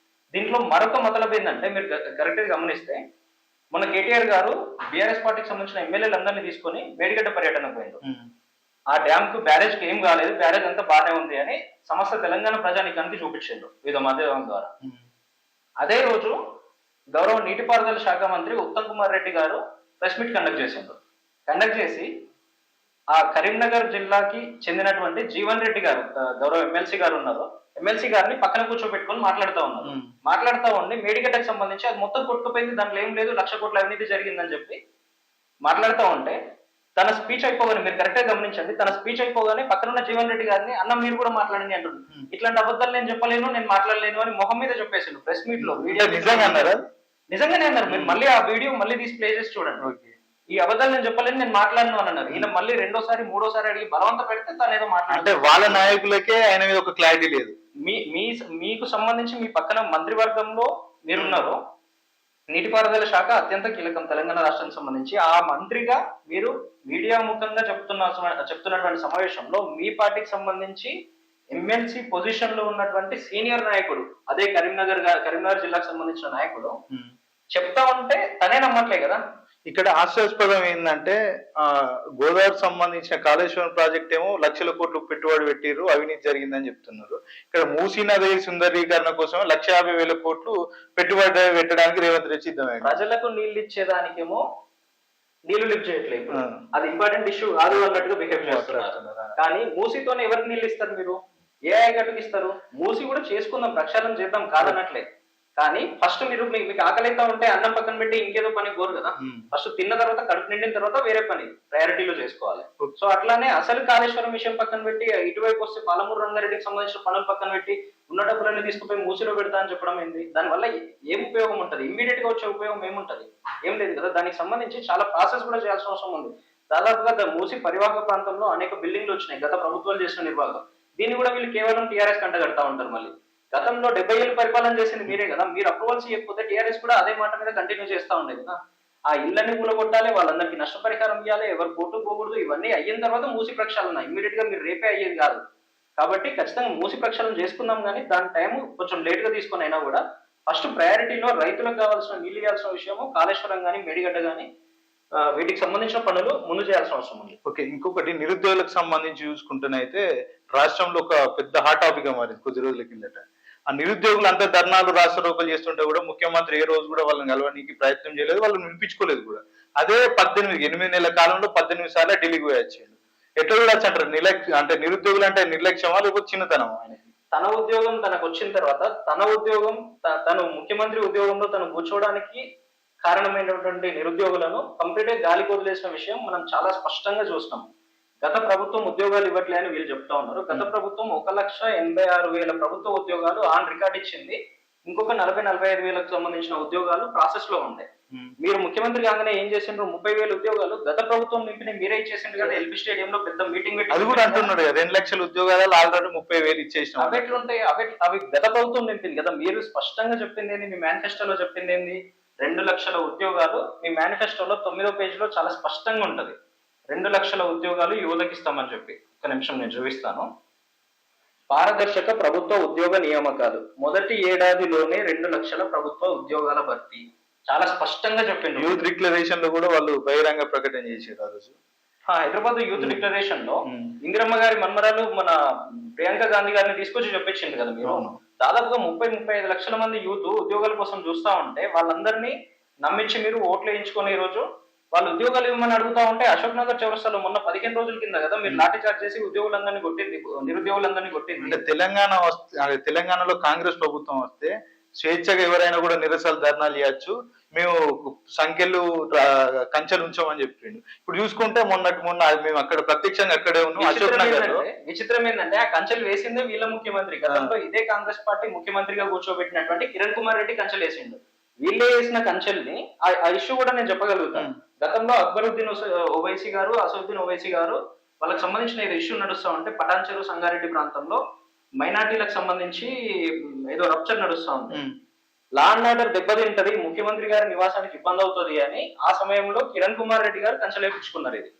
దీంట్లో మరొక మతలబ్ ఏంటంటే మీరు కరెక్ట్ గా గమనిస్తే మొన్న కేటీఆర్ గారు బీఆర్ఎస్ పార్టీకి సంబంధించిన ఎమ్మెల్యేలు అందరినీ తీసుకొని మేడిగడ్డ పర్యటనకు పోయిండు. ఆ డ్యామ్ కు బ్యారేజ్ కి ఏం కాలేదు, బ్యారేజ్ అంతా బాగానే ఉంది అని సమస్త తెలంగాణ ప్రజానికానికి చూపించారు వివిధ మాధ్యమం ద్వారా. అదే రోజు గౌరవ నీటిపారుదల శాఖ మంత్రి ఉత్తమ్ కుమార్ రెడ్డి గారు ప్రెస్ మీట్ కండక్ట్ చేసి ఆ కరీంనగర్ జిల్లాకి చెందినటువంటి జీవన్ రెడ్డి గారు, గౌరవ ఎమ్మెల్సీ గారు ఉన్నారు, ఎమ్మెల్సీ గారిని పక్కన కూర్చోబెట్టుకొని మాట్లాడుతూ ఉండి మేడిగడ్డకు సంబంధించి అది మొత్తం కొట్టుకుపోయింది, దాంట్లో ఏం లేదు, 1,00,000 కోట్ల అవినీతి జరిగిందని చెప్పి మాట్లాడుతూ ఉంటే తన స్పీచ్ అయిపోగానే మీరు కరెక్ట్ గా గమనించండి, తన స్పీచ్ అయిపోగానే పక్కనున్న జీవన్ రెడ్డి గారిని అన్న మీరు కూడా మాట్లాడండి అంటుంది. ఇట్లాంటి అబద్ధాలు నేను చెప్పలేను, నేను మాట్లాడలేను అని మొహం మీద చెప్పేసిండు ప్రెస్ మీట్ లో. అంటే నిజంగా అన్నారా? నిజంగానే అన్నారు. మీరు మళ్ళీ ఆ వీడియో మళ్ళీ తీసి ప్లే చేసి చూడండి. ఈ అబద్ధాలు నేను చెప్పలేను, నేను మాట్లాడను అని అన్నారు. ఈయన మళ్ళీ రెండోసారి మూడోసారి అడిగి బలవంత పెడితే తను ఏదో అంటే వాళ్ళ నాయకులకే ఆయన మీద ఒక క్లారిటీ లేదు. మీకు సంబంధించి మీ పక్కన మంత్రివర్గంలో మీరున్నారు, నీటిపారుదల శాఖ అత్యంత కీలకం తెలంగాణ రాష్ట్రానికి సంబంధించి. ఆ మంత్రిగా మీరు మీడియా ముఖంగా చెప్తున్నటువంటి సమావేశంలో మీ పార్టీకి సంబంధించి ఎమ్మెల్సీ పొజిషన్ లో ఉన్నటువంటి సీనియర్ నాయకుడు, అదే కరీంనగర్ జిల్లాకు సంబంధించిన నాయకుడు చెప్తా ఉంటే తనే నమ్మట్లే కదా. ఇక్కడ హాస్యాస్పదం ఏంటంటే గోదావరికి సంబంధించిన కాళేశ్వరం ప్రాజెక్ట్ ఏమో లక్షల కోట్లు పెట్టుబడి పెట్టిరు, అవినీతి జరిగిందని చెప్తున్నారు. ఇక్కడ మూసీ నది సుందరీకరణ కోసం 1,50,000 కోట్లు పెట్టుబడి పెట్టడానికి రేవంత్ రెడ్డి సిద్ధమైంది. ప్రజలకు నీళ్లు ఇచ్చేదానికేమో నీళ్లు లిఫ్ట్ చేయట్లేదు, అది ఇంపార్టెంట్ ఇష్యూ కాదు అన్నట్టుగా బిహేవ్ చేస్తున్నారు. కానీ మూసీతోనే ఎవరికి నీళ్ళు ఇస్తారు మీరు? ఏ ఆయకట్టుకు ఇస్తారు? మూసీ కూడా చేసుకుందాం, ప్రక్షాళన చేద్దాం కాదనట్లే. కానీ ఫస్ట్ మీకు ఆకలి అయితే ఉంటే అన్నం పక్కన పెట్టి ఇంకేదో పని కోరు కదా. ఫస్ట్ తిన్న తర్వాత కడుపు నిండిన తర్వాత వేరే పని ప్రయారిటీలో చేసుకోవాలి. సో అట్లానే అసలు కాళేశ్వరం విషయం పక్కన పెట్టి ఇటువైపు వస్తే పాలమూరు రంగారెడ్డికి సంబంధించిన పనులు పక్కన పెట్టి ఉన్న డబ్బులన్నీ తీసుకుపోయి మూసిలో పెడతా అని చెప్పడం ఏంది? దానివల్ల ఏం ఉపయోగం ఉంటుంది? ఇమ్మీడియట్ గా వచ్చే ఉపయోగం ఏముంటది? ఏం లేదు కదా. దానికి సంబంధించి చాలా ప్రాసెస్ కూడా చేయాల్సిన అవసరం ఉంది. దాదాపుగా మూసి పరివాహక ప్రాంతంలో అనేక బిల్డింగ్లు వచ్చినాయి గత ప్రభుత్వాలు చేసిన నిర్వాహకం. దీన్ని కూడా వీళ్ళు కేవలం టీఆర్ఎస్ కంట కడతా ఉంటారు. మళ్ళీ గతంలో 70 ఏళ్ళు పరిపాలన చేసింది మీరే కదా. మీరు అప్రూవల్స్ ఇవ్వకపోతే టీఆర్ఎస్ కూడా అదే మాట మీద కంటిన్యూ చేస్తా ఉండేది కదా. ఆ ఇళ్ళని కూలగొట్టాలి, వాళ్ళందరికీ నష్టపరిహారం ఇవ్వాలి, ఎవరు కోర్టు పోకూడదు. ఇవన్నీ అయిన తర్వాత మూసి ప్రక్షాళన ఇమ్మీడియట్ గా మీరు రేపే అయ్యేది కాదు. కాబట్టి ఖచ్చితంగా మూసి ప్రక్షాళన చేసుకుందాం, కానీ దాని టైం కొంచెం లేట్ గా తీసుకుని అయినా కూడా ఫస్ట్ ప్రయారిటీలో రైతులకు కావాల్సిన నీళ్లు ఇవ్వాల్సిన విషయము కాళేశ్వరం కానీ మేడిగడ్డ కానీ వీటికి సంబంధించిన పనులు ముందు చేయాల్సిన అవసరం ఉంది. ఓకే, ఇంకొకటి నిరుద్యోగులకు సంబంధించి చూసుకుంటేనైతే రాష్ట్రంలో ఒక పెద్ద హాట్ టాపిక్ గా మారింది కొద్ది రోజుల కిందట. ఆ నిరుద్యోగులు అంతా ధర్నాలు రాష్ట్రోకలు చేస్తుంటే కూడా ముఖ్యమంత్రి ఏ రోజు కూడా వాళ్ళని కలవడానికి ప్రయత్నం చేయలేదు, వాళ్ళని వినిపించుకోలేదు కూడా. అదే 8 నెలల కాలంలో 18 సార్లు ఢిల్లీకి పోయి వచ్చాడు. ఎట్లా కూడా అంటారు అంటే నిరుద్యోగులు అంటే నిర్లక్ష్యమా లేకపోతే చిన్నతనమా? ఆయనకి తన ఉద్యోగం తనకు వచ్చిన తర్వాత తను ముఖ్యమంత్రి ఉద్యోగంలో తను కూర్చోవడానికి కారణమైనటువంటి నిరుద్యోగులను కంప్లీట్ గా గాలికి వదిలేసిన విషయం మనం చాలా స్పష్టంగా చూస్తాం. గత ప్రభుత్వం ఉద్యోగాలు ఇవ్వట్లే అని వీళ్ళు చెప్తా ఉన్నారు. గత ప్రభుత్వం 1,86,000 ప్రభుత్వ ఉద్యోగాలు ఆన్ రికార్డ్ ఇచ్చింది. ఇంకొక 40-45,000కు సంబంధించిన ఉద్యోగాలు ప్రాసెస్ లో ఉంటాయి. మీరు ముఖ్యమంత్రి కాగానే ఏం చేసిండ్రు? 30,000 ఉద్యోగాలు గత ప్రభుత్వం నింపిన మీరే ఇచ్చేసిండ్రు కదా. ఎల్బీ స్టేడియంలో పెద్ద మీటింగ్ పెట్టి అది కూడా అంటున్నారు 2 లక్షల ఉద్యోగాలు ఆల్రెడీ 30,000 ఇచ్చేసిన. అవి ఎట్లుంటాయి? అవి గత ప్రభుత్వం నింపింది కదా. మీరు స్పష్టంగా చెప్పింది ఏంది? మీ మేనిఫెస్టోలో చెప్పింది ఏంది? 2 లక్షల ఉద్యోగాలు. మీ మేనిఫెస్టోలో 9వ పేజీలో చాలా స్పష్టంగా ఉంటది, 2 లక్షల ఉద్యోగాలు యువతకి ఇస్తామని చెప్పి. ఒక నిమిషం నేను చూపిస్తాను. పారదర్శక ప్రభుత్వ ఉద్యోగ నియామకాలు మొదటి ఏడాదిలోనే 2 లక్షల ప్రభుత్వ ఉద్యోగాల భర్తీ చాలా స్పష్టంగా చెప్పింది. యూత్ డిక్లరేషన్ లో కూడా వాళ్ళు బహిరంగ ప్రకటన చేశారు ఆ రోజు. హైదరాబాద్ యూత్ డిక్లరేషన్ లో ఇందిరమ్మ గారి మన్మరాలు మన ప్రియాంక గాంధీ గారిని తీసుకొచ్చి చెప్పించింది కదా. మీరు దాదాపుగా 30-35 లక్షల మంది యూత్ ఉద్యోగాల కోసం చూస్తా ఉంటే వాళ్ళందరినీ నమ్మించి మీరు ఓట్లు వేయించుకొని ఈ రోజు వాళ్ళు ఉద్యోగాలు ఇవ్వమని అడుగుతా ఉంటే అశోక్ నగర్ చౌరస్తాలో మొన్న 15 రోజుల కింద కదా మీరు లాఠీ చార్జ్ చేసి ఉద్యోగులందరినీ కొట్టింది, నిరుద్యోగులందరినీ కొట్టింది. అంటే తెలంగాణలో కాంగ్రెస్ ప్రభుత్వం వస్తే స్వేచ్ఛగా ఎవరైనా కూడా నిరసన ధర్నాలు చేయొచ్చు, మేము సంఖ్యలు కంచెలు ఉంచామని చెప్పిండు. ఇప్పుడు చూసుకుంటే మొన్న మేము అక్కడ ప్రత్యక్షంగా అక్కడే ఉన్నాం అశోక్ నగర్ లో. విచిత్రం ఏంటంటే ఆ కంచెలు వేసిందే వీళ్ళ ముఖ్యమంత్రి. గతంలో ఇదే కాంగ్రెస్ పార్టీ ముఖ్యమంత్రిగా కూర్చోబెట్టినటువంటి కిరణ్ కుమార్ రెడ్డి కంచెలు వేసిండు. వీళ్ళే వేసిన కంచెల్ని ఆ ఇష్యూ కూడా నేను చెప్పగలుగుతాను. గతంలో అక్బరుద్దీన్ ఓవైసీ గారు, అసదుద్దీన్ ఓవైసీ గారు వాళ్ళకి సంబంధించిన ఏదో ఇష్యూ నడుస్తా ఉంటే పటాన్చెరు సంగారెడ్డి ప్రాంతంలో మైనార్టీలకు సంబంధించి ఏదో రప్చర్ నడుస్తా ఉంది. లా అండ్ ఆర్డర్ దెబ్బతింటది, ముఖ్యమంత్రి గారి నివాసానికి ఇబ్బంది అవుతుంది అని ఆ సమయంలో కిరణ్ కుమార్ రెడ్డి గారు కంచెలు వేయించుకున్నారు. ఇది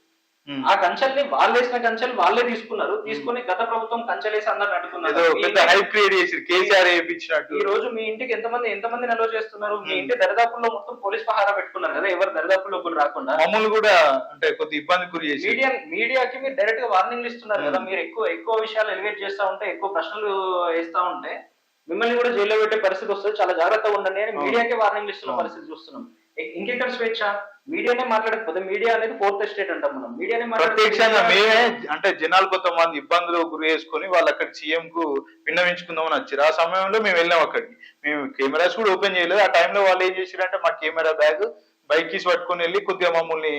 ఆ కంచెల్ని వాళ్ళు వేసిన కంచెలు వాళ్ళే తీసుకున్నారు. తీసుకుని గత ప్రభుత్వం కంచెలేసి అందరు అడ్డుకున్నారు. ఈ రోజు మీ ఇంటికి ఎంతమంది నిల్వ చేస్తున్నారు? మీ ఇంటి దరిదాపుల్లో మొత్తం పోలీస్ పహారా పెట్టుకున్నారు కదా, ఎవరు దరిదాపుల్లో కూడా రాకుండా. మమ్మల్ని కూడా అంటే కొద్ది ఇబ్బంది గురి చేసి మీడియాకి మీరు డైరెక్ట్ గా వార్నింగ్లు ఇస్తున్నారు కదా. మీరు ఎక్కువ విషయాలు ఎలివేట్ చేస్తా ఉంటే, ఎక్కువ ప్రశ్నలు వేస్తా ఉంటే మిమ్మల్ని కూడా జైల్లో పెట్టే పరిస్థితి వస్తుంది, చాలా జాగ్రత్తగా ఉండండి అని మీడియాకే వార్నింగ్ ఇస్తున్న పరిస్థితి చూస్తున్నాం. ఇంకెక్కడ స్వేచ్ఛ? మీడియానే మాట్లాడకపోతే, మీడియా అనేది 4th ఎస్టేట్ అంటాం మనం, మీడియానే ప్రత్యక్షంగా మేమే అంటే జనాలు కొంతమంది ఇబ్బందులు గురి చేసుకుని వాళ్ళు అక్కడ సీఎం కు విన్నవించుకుందామని వచ్చారు. ఆ సమయంలో మేము వెళ్ళాం అక్కడికి. మేము కెమెరాస్ కూడా ఓపెన్ చేయలేదు. ఆ టైంలో వాళ్ళు ఏం చేశారంటే మా కెమెరా బ్యాగ్ బైక్ కీస్ పట్టుకుని వెళ్ళి కొద్దిగా మమ్మల్ని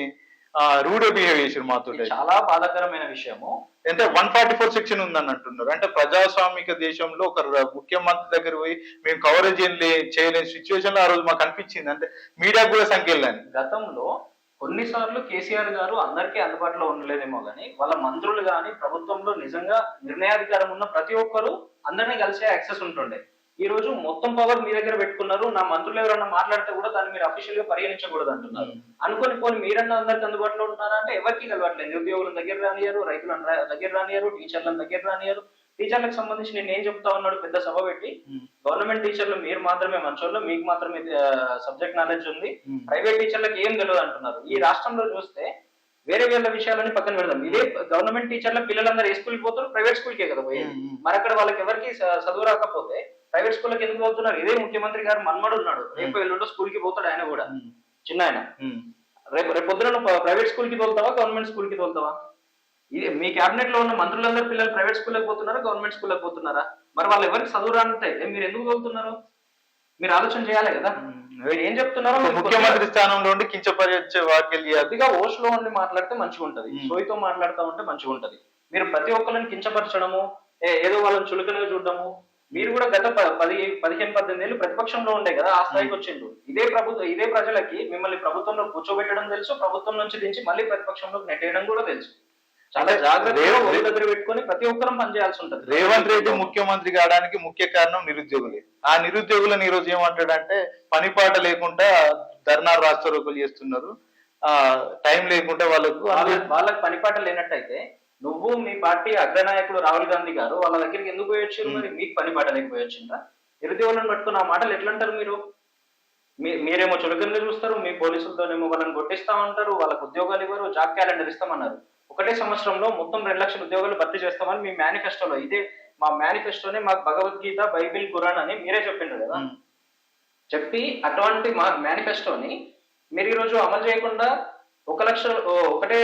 రూడ్ బిహేవ్ చేసారు మాతో. ఇది చాలా బాధాకరమైన విషయము. అంటే 144 సెక్షన్ ఉందని అంటున్నారు. అంటే ప్రజాస్వామిక దేశంలో ఒక ముఖ్యమంత్రి దగ్గర పోయి మేము కవరేజ్ చేయలేని సిచ్యువేషన్ లో ఆ రోజు మాకు అనిపించింది. అంటే మీడియా కూడా సంఖ్యలని గతంలో కొన్నిసార్లు కేసీఆర్ గారు అందరికీ అందుబాటులో ఉండలేదేమో కానీ వాళ్ళ మంత్రులు కానీ ప్రభుత్వంలో నిజంగా నిర్ణయాధికారం ఉన్న ప్రతి ఒక్కరు అందరినీ కలిసే యాక్సెస్ ఉంటుండే. ఈ రోజు మొత్తం పవర్ మీ దగ్గర పెట్టుకున్నారు. నా మంత్రులు ఎవరన్నా మాట్లాడితే కూడా దాన్ని మీరు అఫీషియల్ గా పరిగణించకూడదు అంటున్నారు. అనుకొని మీరన్నా అందరికి అందుబాటులో ఉంటున్నారా అంటే ఎవరికి కలవట్లేదు. నిరుద్యోగుల దగ్గర రానియారు, రైతుల దగ్గర రానియారు, టీచర్ల దగ్గర రానియారు. టీచర్లకు సంబంధించి నేను ఏం చెప్తా ఉన్నాడు పెద్ద సభ పెట్టి, గవర్నమెంట్ టీచర్లు మీరు మాత్రమే మంచోళ్ళు, మీకు మాత్రమే సబ్జెక్ట్ నాలెడ్జ్ ఉంది, ప్రైవేట్ టీచర్లకు ఏం తెలియదు అంటున్నారు. ఈ రాష్ట్రంలో చూస్తే వేరే వేరే విషయాలని పక్కన పెడదాం, ఇదే గవర్నమెంట్ టీచర్ల పిల్లలందరూ ఏ స్కూల్కి పోతారు? ప్రైవేట్ స్కూల్కే కదా పోయేది. మరి అక్కడ వాళ్ళకి ఎవరికి చదువు రాకపోతే ప్రైవేట్ స్కూల్కి ఎందుకు పోతున్నారు? ఇదే ముఖ్యమంత్రి గారు మన్మడు ఉన్నాడు, రేపు ఎల్లుండో స్కూల్ కి పోతాడు. ఆయన కూడా చిన్న ఆయన. రేపు పొద్దున ప్రైవేట్ స్కూల్ కి తోలుతావా, గవర్నమెంట్ స్కూల్ కి తోలుతావా? ఇది మీ క్యాబినెట్ లో ఉన్న మంత్రులందరూ పిల్లలు ప్రైవేట్ స్కూల్కి పోతున్నారా, గవర్నమెంట్ స్కూల్కి పోతున్నారా? మరి వాళ్ళు ఎవరికి చదువు రానట్టయితే మీరు ఎందుకు తోలుతున్నారు? మీరు ఆలోచన చేయాలి కదా. మీరు ఏం చెప్తున్నారో ముఖ్యమంత్రి స్థానంలో ఉండి కించపరిచే వాక్యాలు అతిగా ఓష్ లో ఉండి మాట్లాడితే మంచిగా ఉంటది, సోయితో మాట్లాడుతూ ఉంటే మంచిగా ఉంటది. మీరు ప్రతి ఒక్కరిని కించపరచడము, ఏదో వాళ్ళని చులకనగా చూడడము. మీరు కూడా గత 15-18 ఏళ్ళు ప్రతిపక్షంలో ఉండే కదా, ఆ స్థాయికి వచ్చిండ్రు. ఇదే ప్రజలకి మిమ్మల్ని ప్రభుత్వంలో కూర్చోబెట్టడం తెలుసు, ప్రభుత్వం నుంచి దించి మళ్ళీ ప్రతిపక్షంలోకి నెట్టేయడం కూడా తెలుసు. చాలా జాగ్రత్తగా ఒళ్ళు దగ్గర పెట్టుకొని ప్రతి ఒక్కరం పనిచేయాల్సి ఉంటది. రేవంత్ రెడ్డి ముఖ్యమంత్రి కావడానికి ముఖ్య కారణం నిరుద్యోగులే. ఆ నిరుద్యోగులను ఈ రోజు ఏమంటాడంటే పనిపాట లేకుండా ధర్నా రాస్తారోకలు చేస్తున్నారు, టైం లేకుండా వాళ్ళకి పనిపాట లేనట్టయితే నువ్వు మీ పార్టీ అగ్రనాయకుడు రాహుల్ గాంధీ గారు వాళ్ళ దగ్గరికి ఎందుకు పోయొచ్చారు? మరి మీకు పని పాట లేకపోయొచ్చిందా? నిరుద్యోగులను పట్టుకుని ఆ మాటలు ఎట్లా అంటారు? మీరేమో చులకనగా చూస్తారు, మీ పోలీసులతోనేమో వాళ్ళని కొట్టిస్తా ఉంటారు, వాళ్ళకు ఉద్యోగాలు ఇవ్వరు, జాబ్ క్యాలెండర్ ఇస్తామన్నారు. ఒకటే సంవత్సరంలో మొత్తం 2 లక్షల ఉద్యోగాలు భర్తీ చేస్తామని మీ మేనిఫెస్టోలో, ఇదే మా మేనిఫెస్టోనే మాకు భగవద్గీత, బైబిల్, ఖురాన్ అని మీరే చెప్పిండ్రు కదా. చెప్పి అటువంటి మా మేనిఫెస్టోని మీరు ఈరోజు అమలు చేయకుండా 1 లక్ష ఒకటే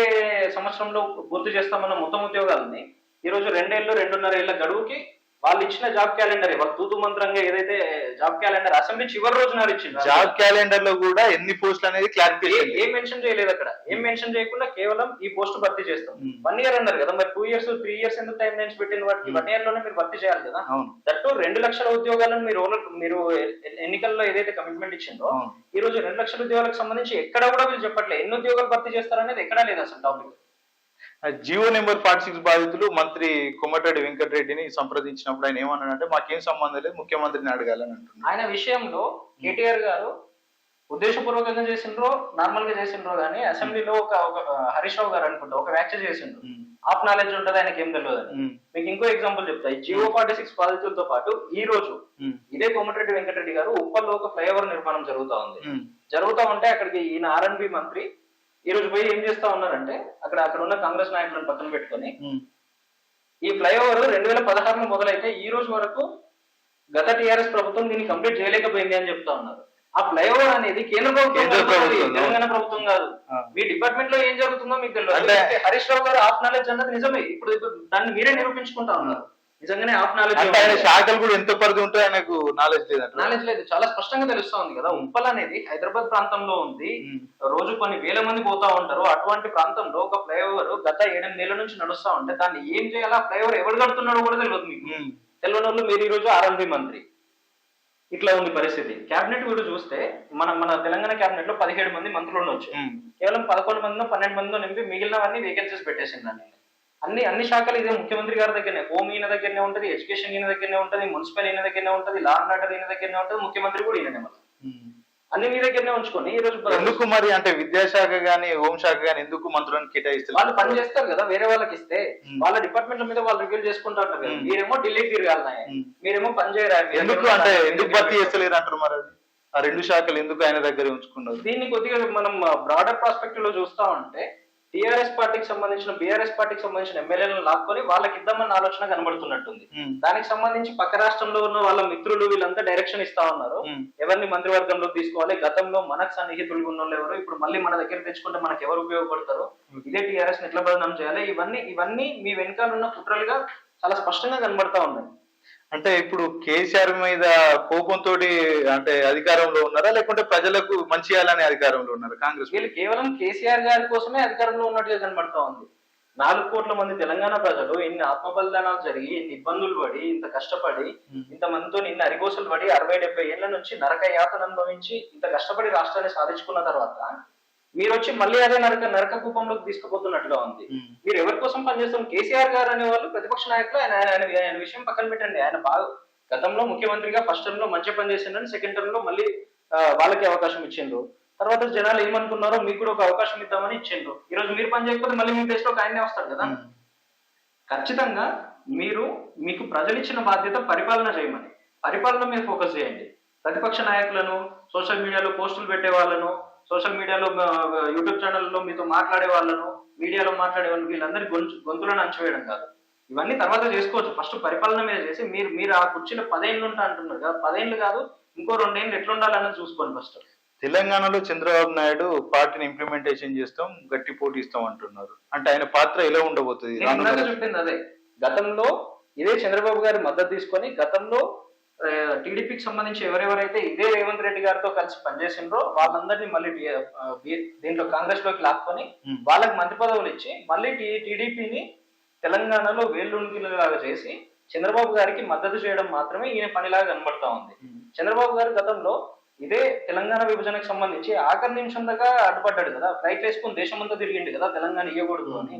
సంవత్సరంలో పూర్తి చేస్తామన్న మొత్తం ఉద్యోగాలని ఈరోజు 2 ఏళ్ళు 2.5 ఏళ్ల గడువుకి వాళ్ళు ఇచ్చిన జాబ్ క్యాలెండర్, వాళ్ళు తూతు మంత్రంగా ఏదైతే జాబ్ క్యాలెండర్ అసెంబ్లీ చివరి రోజున ఇచ్చింది. జాబ్ క్యాలెండర్ లో కూడా ఎన్ని పోస్టులు అనేది క్లారిఫికేషన్ ఏం మెన్షన్ చేయలేదు అక్కడ. ఏం మెన్షన్ చేయకుండా కేవలం ఈ పోస్ట్ భర్తీ చేస్తాం. 1 year అన్నారు కదా, మరి 2 years 3 years ఎందుకు టైం లైన్స్ పెట్టిన వాటికి? 1 year లోనే మీరు భర్తీ చేయాలి కదా. దట్టు 2 లక్షల ఉద్యోగాలను మీరు ఎన్నికల్లో ఏదైతే కమిట్మెంట్ ఇచ్చిందో ఈ రోజు 2 లక్షల ఉద్యోగాలకు సంబంధించి ఎక్కడ కూడా వీళ్ళు చెప్పట్లేదు. ఎన్ని ఉద్యోగాలు భర్తీ చేస్తారనేది ఎక్కడా లేదు అసలు టాపిక్. జియో నెంబర్ 46 బాధితులు మంత్రి కోమటిరెడ్డి వెంకటరెడ్డిని సంప్రదించినప్పుడు ఆయన ఏమన్నాడంటే మాకేం సంబంధం లేదు, ముఖ్యమంత్రిని అడగాలని అంటున్నారు. ఆయన విషయంలో కేటీఆర్ గారు ఉద్దేశపూర్వకంగా చేసిండ్రో నార్మల్ గా చేసిండ్రో కానీ అసెంబ్లీలో ఒక హరీష్ రావు గారు అనుకుంటా ఒక వ్యాఖ్య చేసిండ్రు, ఆఫ్ నాలెడ్జ్ ఉంటుంది ఆయనకి ఏం తెలియదు అని. మీకు ఇంకో ఎగ్జాంపుల్ చెప్తా. జియో 46 బాధితులతో పాటు ఈ రోజు ఇదే కోమటిరెడ్డి వెంకటరెడ్డి గారు ఉప్పల్లో ఒక ఫ్లైఓవర్ నిర్మాణం జరుగుతా ఉంటే అక్కడికి ఈయన R&B మంత్రి ఈ రోజు పోయి ఏం చేస్తా ఉన్నారంటే అక్కడ ఉన్న కాంగ్రెస్ నాయకులను పక్కన పెట్టుకొని ఈ ఫ్లైఓవర్ 2016లో మొదలైతే ఈ రోజు వరకు గత టీఆర్ఎస్ ప్రభుత్వం దీన్ని కంప్లీట్ చేయలేకపోయింది అని చెప్తా ఉన్నారు. ఆ ఫ్లైఓవర్ అనేది కేంద్ర ప్రభుత్వం, తెలంగాణ ప్రభుత్వం కాదు. మీ డిపార్ట్మెంట్ లో ఏం జరుగుతుందో మీకు తెలియదు. హరీష్ రావు గారు ఆఫ్ నాలెడ్జ్ అన్నది నిజమే. ఇప్పుడు దాన్ని మీరే నిరూపించుకుంటా ఉన్నారు. నిజంగానే ఆఫ్ నాలెడ్జ్ శాఖలు కూడా ఎంత పరిధి ఉంటే ఆయనకు నాలెడ్జ్ లేదు. చాలా స్పష్టంగా తెలుస్తా ఉంది కదా. ఉప్పల్ అనేది హైదరాబాద్ ప్రాంతంలో ఉంది, రోజు కొన్ని వేల మంది పోతా ఉంటారు. అటువంటి ప్రాంతంలో ఒక ఫ్లైఓవర్ గత 7 నెలల నుంచి నడుస్తా ఉంటే దాన్ని ఏం చేయాలా, ఫ్లైఓవర్ ఎవరు కడుతున్నాడో కూడా తెలియదు మీకు. తెలియని వాళ్ళు మీరు ఈ రోజు R&B మంత్రి. ఇట్లా ఉంది పరిస్థితి. క్యాబినెట్ కూడా చూస్తే మన తెలంగాణ క్యాబినెట్ లో 17 మంది మంత్రులు ఉండొచ్చు, కేవలం 11 మందిలో 12 మందిలో నింపి మిగిలినవన్నీ వేకెన్సీస్ పెట్టేసిందండి. అన్ని శాఖలు ఇదే ముఖ్యమంత్రి గారి దగ్గరనే. హోమ్ ఈయన దగ్గరనే ఉంటది, ఎడ్యుకేషన్ ఈయన దగ్గరనే ఉంటది, మున్సిపల్ ఈయన దగ్గరనే ఉంటది, లా అండ్ ఆర్డర్ ఈయన దగ్గరనే ఉంటది, ముఖ్యమంత్రి కూడా ఈయననే. మళ్ళీ అన్ని మీ దగ్గరనే ఉంచుకొని ఈ రోజు ఎందుకు మరి అంటే విద్యాశాఖ గానీ హోంశాఖ గానీ ఎందుకు మంత్రులను కేటాయిస్తారు? వాళ్ళు పని చేస్తారు కదా, వేరే వాళ్ళకి ఇస్తే వాళ్ళ డిపార్ట్మెంట్ల మీద వాళ్ళు రివ్యూ చేసుకుంటా ఉంటారు కదా. మీరేమో ఢిల్లీ తిరగాలన్నాయి, మీరేమో పని చేయరా? ఎందుకు అంటే ఎందుకు భర్తీ చేస్తలేరు అంటారు? మరి అది ఆ 2 శాఖలు ఎందుకు ఆయన దగ్గర ఉంచుకున్నారు? దీన్ని కొద్దిగా మనం బ్రాడర్ ప్రాస్పెక్టివ్ లో చూస్తా ఉంటే టీఆర్ఎస్ పార్టీకి సంబంధించిన బీఆర్ఎస్ పార్టీకి సంబంధించిన ఎమ్మెల్యేలను లాక్కొని వాళ్ళకి ఇద్దామన్న ఆలోచన కనబడుతున్నట్టుంది. దానికి సంబంధించి పక్క రాష్ట్రంలో ఉన్న వాళ్ళ మిత్రులు వీళ్ళంతా డైరెక్షన్ ఇస్తా ఉన్నారు, ఎవరిని మంత్రివర్గంలో తీసుకోవాలి, గతంలో మనకు సన్నిహితులు ఉన్న వాళ్ళు ఎవరు, ఇప్పుడు మళ్ళీ మన దగ్గర తెచ్చుకుంటే మనకు ఎవరు ఉపయోగపడతారు, ఇదే టీఆర్ఎస్ ఎట్లా బదనాం చేయాలి, ఇవన్నీ మీ వెనకాల ఉన్న కుట్రలుగా చాలా స్పష్టంగా కనబడతా ఉన్నాయి. అంటే ఇప్పుడు కేసీఆర్ మీద కోపంతో అంటే అధికారంలో ఉన్నారా, లేకుంటే ప్రజలకు మంచి చేయాలనే అధికారంలో ఉన్నారా కాంగ్రెస్? వీళ్ళు కేవలం కేసీఆర్ గారి కోసమే అధికారంలో ఉన్నట్టుగా కనబడతా ఉంది. 4 కోట్ల మంది తెలంగాణ ప్రజలు ఇన్ని ఆత్మ బలిదానాలు జరిగి, ఇన్ని ఇబ్బందులు పడి, ఇంత కష్టపడి, ఇంత మందితో ఇన్ని అరిగోసలు పడి 60-70 ఏళ్ల నుంచి నరక యాతన అనుభవించి ఇంత కష్టపడి రాష్ట్రాన్ని సాధించుకున్న తర్వాత మీరు వచ్చి మళ్ళీ అదే నరక కూపంలోకి తీసుకుపోతున్నట్టుగా ఉంది. మీరు ఎవరి కోసం పనిచేస్తాం? కేసీఆర్ గారు అనే వాళ్ళు ప్రతిపక్ష నాయకులు. ఆయన విషయం పక్కన పెట్టండి. ఆయన బాగా గతంలో ముఖ్యమంత్రిగా ఫస్ట్ టర్మ్ లో మంచి పని చేసిండని సెకండ్ టర్మ్ లో మళ్ళీ వాళ్ళకి అవకాశం ఇచ్చిండ్రు. తర్వాత జనాలు ఏమనుకున్నారో మీకు కూడా ఒక అవకాశం ఇద్దామని ఇచ్చిండ్రు. ఈ రోజు మీరు పని చేయకపోతే మళ్ళీ మీ ప్లేస్ లో ఒక ఆయనే వస్తాడు కదా. ఖచ్చితంగా మీకు ప్రజలు ఇచ్చిన బాధ్యత పరిపాలన చేయమని, పరిపాలన మీద ఫోకస్ చేయండి. ప్రతిపక్ష నాయకులను, సోషల్ మీడియాలో పోస్టులు పెట్టే వాళ్ళను, సోషల్ మీడియాలో యూట్యూబ్ ఛానల్లో మీతో మాట్లాడే వాళ్ళను, మీడియాలో మాట్లాడే వాళ్ళు, వీళ్ళందరి గొంతులను అంచివేయడం కాదు. ఇవన్నీ తర్వాత చేసుకోవచ్చు. ఫస్ట్ పరిపాలన మీద చేసి మీరు ఆ కుర్చీలో 10 ఏళ్ళు ఉంటా అంటున్నారు కదా, 10 ఏళ్ళు కాదు ఇంకో 2 ఏళ్ళు ఎట్లా ఉండాలన్నది చూసుకోండి ఫస్ట్. తెలంగాణలో చంద్రబాబు నాయుడు పార్టీని ఇంప్లిమెంటేషన్ చేస్తాం, గట్టి పోటీ ఇస్తాం అంటున్నారు. అంటే ఆయన పాత్ర ఎలా ఉండబోతుంది? చెప్పింది అదే. గతంలో ఇదే చంద్రబాబు గారి మద్దతు తీసుకొని గతంలో టీడీపీకి సంబంధించి ఎవరెవరైతే ఇదే రేవంత్ రెడ్డి గారితో కలిసి పనిచేసిండ్రో వాళ్ళందరినీ మళ్ళీ దీంట్లో కాంగ్రెస్ లోకి లాక్కొని వాళ్ళకి మంత్రి పదవులు ఇచ్చి మళ్ళీ టీడీపీని తెలంగాణలో వేళ్ళుంగిలాగా చేసి చంద్రబాబు గారికి మద్దతు చేయడం మాత్రమే ఈయన పనిలాగా కనబడతా ఉంది. చంద్రబాబు గారు గతంలో ఇదే తెలంగాణ విభజనకు సంబంధించి ఆఖరి నిమిషం దాకా అడ్డుపడ్డాడు కదా. ఫ్లైట్ వేసుకుని దేశమంతా తిరిగిండు కదా తెలంగాణ ఇవ్వకూడదు అని.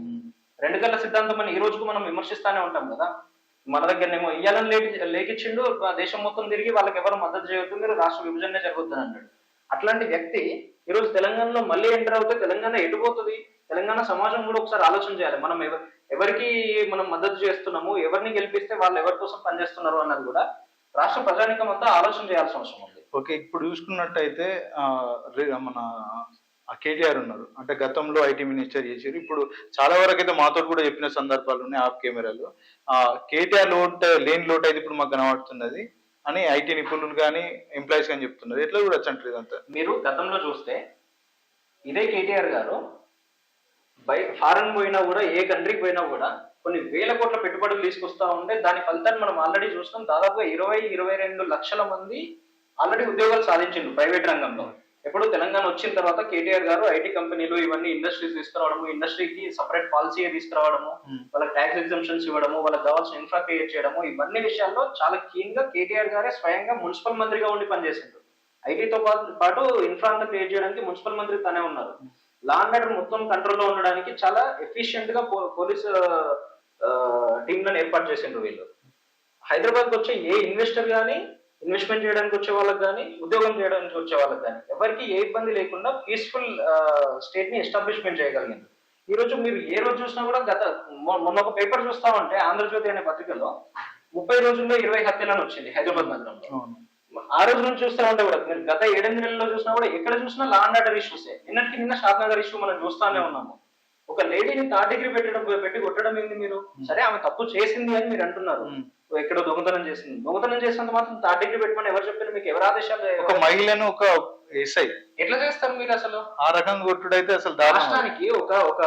2 గంటల సిద్ధాంతం అని ఈ రోజుకు మనం విమర్శిస్తానే ఉంటాం కదా. మన దగ్గరనేమో ఇయ్యాలని లేకిచ్చిండు, దేశం మొత్తం తిరిగి వాళ్ళకి ఎవరు మద్దతు చేయొద్దు, మీరు రాష్ట్ర విభజనే జరుగుతుంది అన్నాడు. అట్లాంటి వ్యక్తి ఈ రోజు తెలంగాణలో మళ్ళీ ఎంటర్ అవుతే తెలంగాణ ఎటుపోతుంది? తెలంగాణ సమాజం కూడా ఒకసారి ఆలోచన చేయాలి. మనం ఎవరికి మనం మద్దతు చేస్తున్నాము, ఎవరిని గెలిపిస్తే వాళ్ళు ఎవరి కోసం పనిచేస్తున్నారు అన్నది కూడా రాష్ట్ర ప్రజానికం అంతా ఆలోచన చేయాల్సిన అవసరం ఉంది. ఓకే, ఇప్పుడు చూసుకున్నట్టయితే మన కేటీఆర్ ఉన్నారు, అంటే గతంలో ఐటీ మినిస్టర్ చేశారు. ఇప్పుడు చాలా వరకు అయితే మాతో కూడా చెప్పిన సందర్భాలు ఉన్నాయి ఆఫ్ కెమెరాలో. కేటీఆర్ లేని లోటు అయితే ఇప్పుడు మాకు కనబడుతున్నది అని ఐటీ నిపుణులు కానీ ఎంప్లాయీస్ కానీ చెప్తున్నారు. ఎట్లా కూడా వచ్చంటారు ఇదంతా? మీరు గతంలో చూస్తే ఇదే కేటీఆర్ గారు ఫారెన్ పోయినా కూడా, ఏ కంట్రీకి పోయినా కూడా కొన్ని వేల కోట్ల పెట్టుబడులు తీసుకొస్తా ఉంటే దాని ఫలితాన్ని మనం ఆల్రెడీ చూస్తాం. దాదాపుగా 20-22 లక్షల మంది ఆల్రెడీ ఉద్యోగాలు సాధించిండ్రు ప్రైవేట్ రంగంలో. ఎప్పుడు తెలంగాణ వచ్చిన తర్వాత కేటీఆర్ గారు ఐటీ కంపెనీలు ఇవన్నీ ఇండస్ట్రీస్ తీసుకురావడము, ఇండస్ట్రీకి సపరేట్ పాలసీ తీసుకురావడము, వాళ్ళకి ట్యాక్స్ ఎగ్జంప్షన్స్ ఇవ్వడము, వాళ్ళకి కావాల్సిన ఇన్ఫ్రా క్రియేట్ చేయడము, ఇవన్నీ విషయాల్లో చాలా కీన్ గా కేటీఆర్ గారే స్వయంగా మున్సిపల్ మంత్రిగా ఉండి పనిచేసిండ్రు. ఐటీతో పాటు ఇన్ఫ్రా అంతా క్రియేట్ చేయడానికి మున్సిపల్ మంత్రి తనే ఉన్నారు. లా అండ్ ఆర్డర్ మొత్తం కంట్రోల్లో ఉండడానికి చాలా ఎఫిషియెంట్ గా పోలీస్ టీంలను ఏర్పాటు చేసిండ్రు వీళ్ళు. హైదరాబాద్కి వచ్చే ఏ ఇన్వెస్టర్ కానీ, ఇన్వెస్ట్మెంట్ చేయడానికి వచ్చే వాళ్ళకి కానీ, ఉద్యోగం చేయడానికి వచ్చే వాళ్ళకి కానీ ఎవరికి ఏ ఇబ్బంది లేకుండా పీస్ఫుల్ స్టేట్ ని ఎస్టాబ్లిష్మెంట్ చేయగలిగింది. ఈ రోజు మీరు ఏ రోజు చూసినా కూడా మొన్న ఒక పేపర్ చూస్తామంటే ఆంధ్రజ్యోతి అనే పత్రికలో 30 రోజుల్లో 20 హత్యలను వచ్చింది హైదరాబాద్ నగరంలో. ఆ రోజు నుంచి చూస్తా ఉంటే కూడా మీరు గత 7-8 నెలల్లో చూసినా కూడా ఎక్కడ చూసినా లా అండ్ ఆర్డర్ ఇష్యూసే. నిన్న షాద్ నగర్ ఇష్యూ మనం చూస్తానే ఉన్నాము. ఒక లేడీని 3rd డిగ్రీ పెట్టి కొట్టడం ఏంది? మీరు సరే ఆమె తప్పు చేసింది అని మీరు అంటున్నారు, ఎక్కడో దొంగతనం చేసినంత మాత్రం 3rd డిగ్రీ పెట్టమని ఎవరు చెప్పారు? మీకు ఎవరు ఆదేశాలు? ఒక మహిళను ఒక ఎస్ఐ ఎట్లా చేస్తారు మీరు? అసలు ఆ రకంగా కొట్టుడైతే అసలు రాష్ట్రానికి ఒక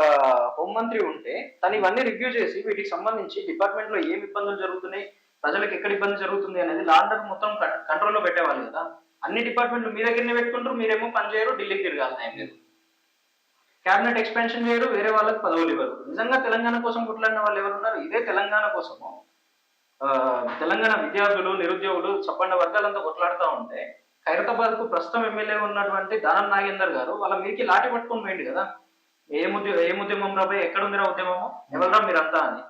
హోంమంత్రి ఉంటే తను ఇవన్నీ రివ్యూ చేసి వీటికి సంబంధించి డిపార్ట్మెంట్ లో ఏమి ఇబ్బందులు జరుగుతున్నాయి, ప్రజలకు ఎక్కడ ఇబ్బంది జరుగుతుంది అనేది లా అండ్ ఆర్డర్ మొత్తం కంట్రోల్లో పెట్టేవాళ్ళు కదా. అన్ని డిపార్ట్మెంట్లు మీ దగ్గరనే పెట్టుకుంటారు, మీరేమో పని చేయరు, ఢిల్లీకి తిరగాలి. ఏం లేదు, క్యాబినెట్ ఎక్స్పాన్షన్ చేయరు, వేరే వాళ్ళకి పదవులు ఇవ్వరు. నిజంగా తెలంగాణ కోసం కొట్లాడిన వాళ్ళు ఎవరున్నారు? ఇదే తెలంగాణ కోసము తెలంగాణ విద్యార్థులు, నిరుద్యోగులు, చప్పండ వర్గాలంతా కొట్లాడుతూ ఉంటే ఖైరతాబాద్ కు ప్రస్తుతం ఎమ్మెల్యే ఉన్నటువంటి దానం నాగేందర్ గారు వాళ్ళ మీరికి లాఠీ పట్టుకొని పోయింది కదా. ఏ ఉద్యమం రాబోయే, ఎక్కడుందిరా ఉద్యమము, ఎవరురా మీరంతా అని.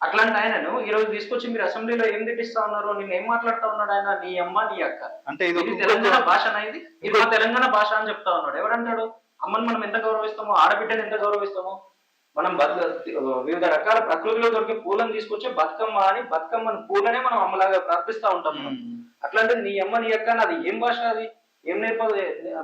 అట్లాంటి ఆయనను ఈ రోజు తీసుకొచ్చి మీరు అసెంబ్లీలో ఏం తిట్టిస్తా ఉన్నారు? నేను ఏం మాట్లాడుతా ఉన్నాడు ఆయన? నీ అమ్మ నీ అక్క అంటే ఇది తెలంగాణ భాష అనేది, ఇది మా తెలంగాణ భాష అని చెప్తా ఉన్నాడు. ఎవరంటాడు? అమ్మని మనం ఎంత గౌరవిస్తామో, ఆడబిడ్డని ఎంత గౌరవిస్తామో, మనం వివిధ రకాల ప్రకృతిలో దొరికే పూలను తీసుకొచ్చి బతుకమ్మ అని, బతుకమ్మని పూలనే మనం అమ్మలాగా ప్రార్థిస్తా ఉంటాం మనం. అట్లాంటిది నీ అమ్మ నీ అక్క అది ఏం భాష? అది ఏం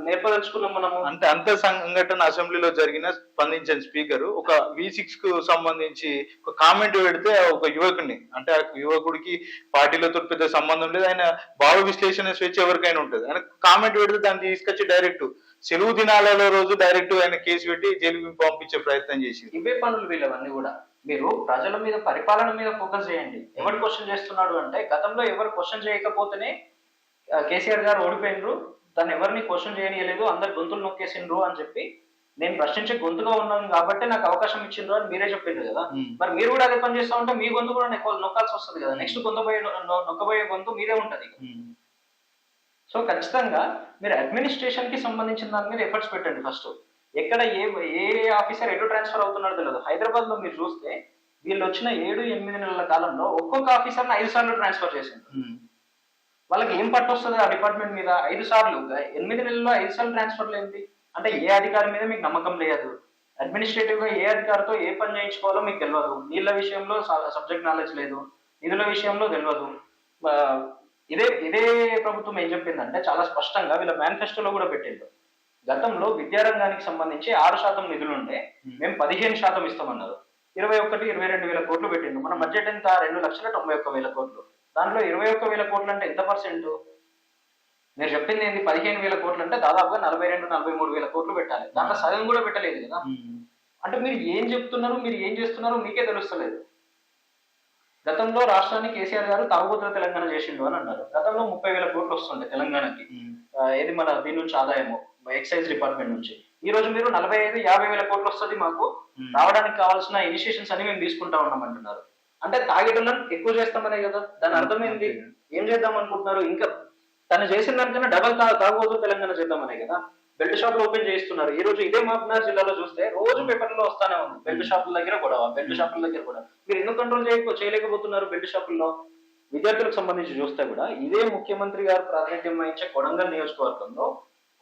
నేర్పదలుచుకున్నాం మనము? అంటే అంత సంఘటన అసెంబ్లీలో జరిగిన స్పందించిన స్పీకర్ ఒక V6 కు సంబంధించి ఒక కామెంట్ పెడితే ఒక యువకుడిని, అంటే ఆ యువకుడికి పార్టీలతో పెద్ద సంబంధం లేదు, ఆయన భావ విశ్లేషణ స్వేచ్ఛ ఎవరికైనా ఉంటుంది, ఆయన కామెంట్ పెడితే దాన్ని తీసుకొచ్చి డైరెక్ట్ సెలవు దినాలలో రోజు డైరెక్ట్ ఆయన కేసు పెట్టి జైలుకి పంపించే ప్రయత్నం చేసింది. ఇవే పనులు వీళ్ళవన్నీ కూడా. మీరు ప్రజల మీద పరిపాలన మీద ఫోకస్ చేయండి. ఎవరు క్వశ్చన్ చేస్తున్నాడు అంటే, గతంలో ఎవరు క్వశ్చన్ చేయకపోతేనే కేసీఆర్ గారు ఓడిపోయినరు, దాన్ని ఎవరిని క్వశ్చన్ చేయలేదు, అందరు గొంతులు నొక్కేసిండ్రు అని చెప్పి, నేను ప్రశ్నించే గొంతుగా ఉన్నాను కాబట్టి నాకు అవకాశం ఇచ్చిండ్రు అని మీరే చెప్పిండ్రు కదా. మరి మీరు కూడా అదే పని చేస్తా ఉంటే మీ గొంతు కూడా నొక్కాల్సి వస్తుంది కదా. నెక్స్ట్ నొక్కబోయే గొంతు మీరే ఉంటది. సో ఖచ్చితంగా మీరు అడ్మినిస్ట్రేషన్ కి సంబంధించిన దాని మీద ఎఫర్ట్స్ పెట్టండి. ఫస్ట్ ఎక్కడ ఏ ఆఫీసర్ ఎటు ట్రాన్స్ఫర్ అవుతున్నాడో తెలియదు. హైదరాబాద్ లో మీరు చూస్తే వీళ్ళు వచ్చిన 7-8 నెలల కాలంలో ఒక్కొక్క ఆఫీసర్ని 5 సార్లు ట్రాన్స్ఫర్ చేసింది. వాళ్ళకి ఏం పట్టు వస్తుంది ఆ డిపార్ట్మెంట్ మీద? 5 సార్లు 8 నెలల్లో 5 సార్లు ట్రాన్స్ఫర్లు ఏంటి అంటే? ఏ అధికారి మీద మీకు నమ్మకం లేదు. అడ్మినిస్ట్రేటివ్ గా ఏ అధికారితో ఏ పని చేయించుకోవాలో మీకు తెలియదు. నీళ్ళ విషయంలో సబ్జెక్ట్ నాలెడ్జ్ లేదు, నిధుల విషయంలో తెలియదు. ఇదే ప్రభుత్వం ఏం చెప్పిందంటే చాలా స్పష్టంగా వీళ్ళ మేనిఫెస్టోలో కూడా పెట్టిండ్రు. గతంలో విద్యారంగానికి సంబంధించి 6% నిధులుంటే మేము 15% ఇస్తామన్నారు. 21-22 వేల కోట్లు పెట్టిండు. మన బడ్జెట్ ఎంత? 2,91,000 కోట్లు. దాంట్లో 21,000 కోట్లు అంటే ఎంత పర్సెంట్? మీరు చెప్పింది ఏంటి? 15,000 కోట్లు అంటే దాదాపుగా 42-43 వేల కోట్లు పెట్టాలి. దాంట్లో సగం కూడా పెట్టలేదు కదా. అంటే మీరు ఏం చెప్తున్నారు, మీరు ఏం చేస్తున్నారో మీకే తెలుస్తలేదు. గతంలో రాష్ట్రాన్ని కేసీఆర్ గారు తాగుబోతుల తెలంగాణ చేసిండు అని అన్నారు. గతంలో 30,000 కోట్లు వస్తుండే తెలంగాణకి, ఏది మన దీని నుంచి ఆదాయము ఎక్సైజ్ డిపార్ట్మెంట్ నుంచి. ఈ రోజు మీరు 45-50 వేల కోట్లు వస్తుంది మాకు, రావడానికి కావాల్సిన ఇనిషియేషన్స్ అని మేము తీసుకుంటా ఉన్నాం అంటున్నారు. అంటే తాగేటోళ్ళని ఎక్కువ చేస్తామనే కదా. దాని అర్థం ఏంటి? ఏం చేద్దాం అనుకుంటున్నారు? ఇంకా తను చేసిన దానికన్నా డబల్ తాగుబోతుల తెలంగాణ చేద్దామనే కదా. బెల్ట్ షాపులు ఓపెన్ చేస్తున్నారు. ఈ రోజు ఇదే మహబూబ్నగర్ జిల్లాలో చూస్తే రోజు పేపర్లో వస్తానే ఉంది బెల్ట్ షాపుల దగ్గర గొడవ, బెల్ట్ షాపుల దగ్గర కూడా. మీరు ఎందుకు కంట్రోల్ చేయలేకపోతున్నారు బెల్ట్ షాపుల్లో? విద్యార్థులకు సంబంధించి చూస్తే కూడా ఇదే ముఖ్యమంత్రి గారు ప్రాతినిధ్యం వహించే కొడంగల్ నియోజకవర్గంలో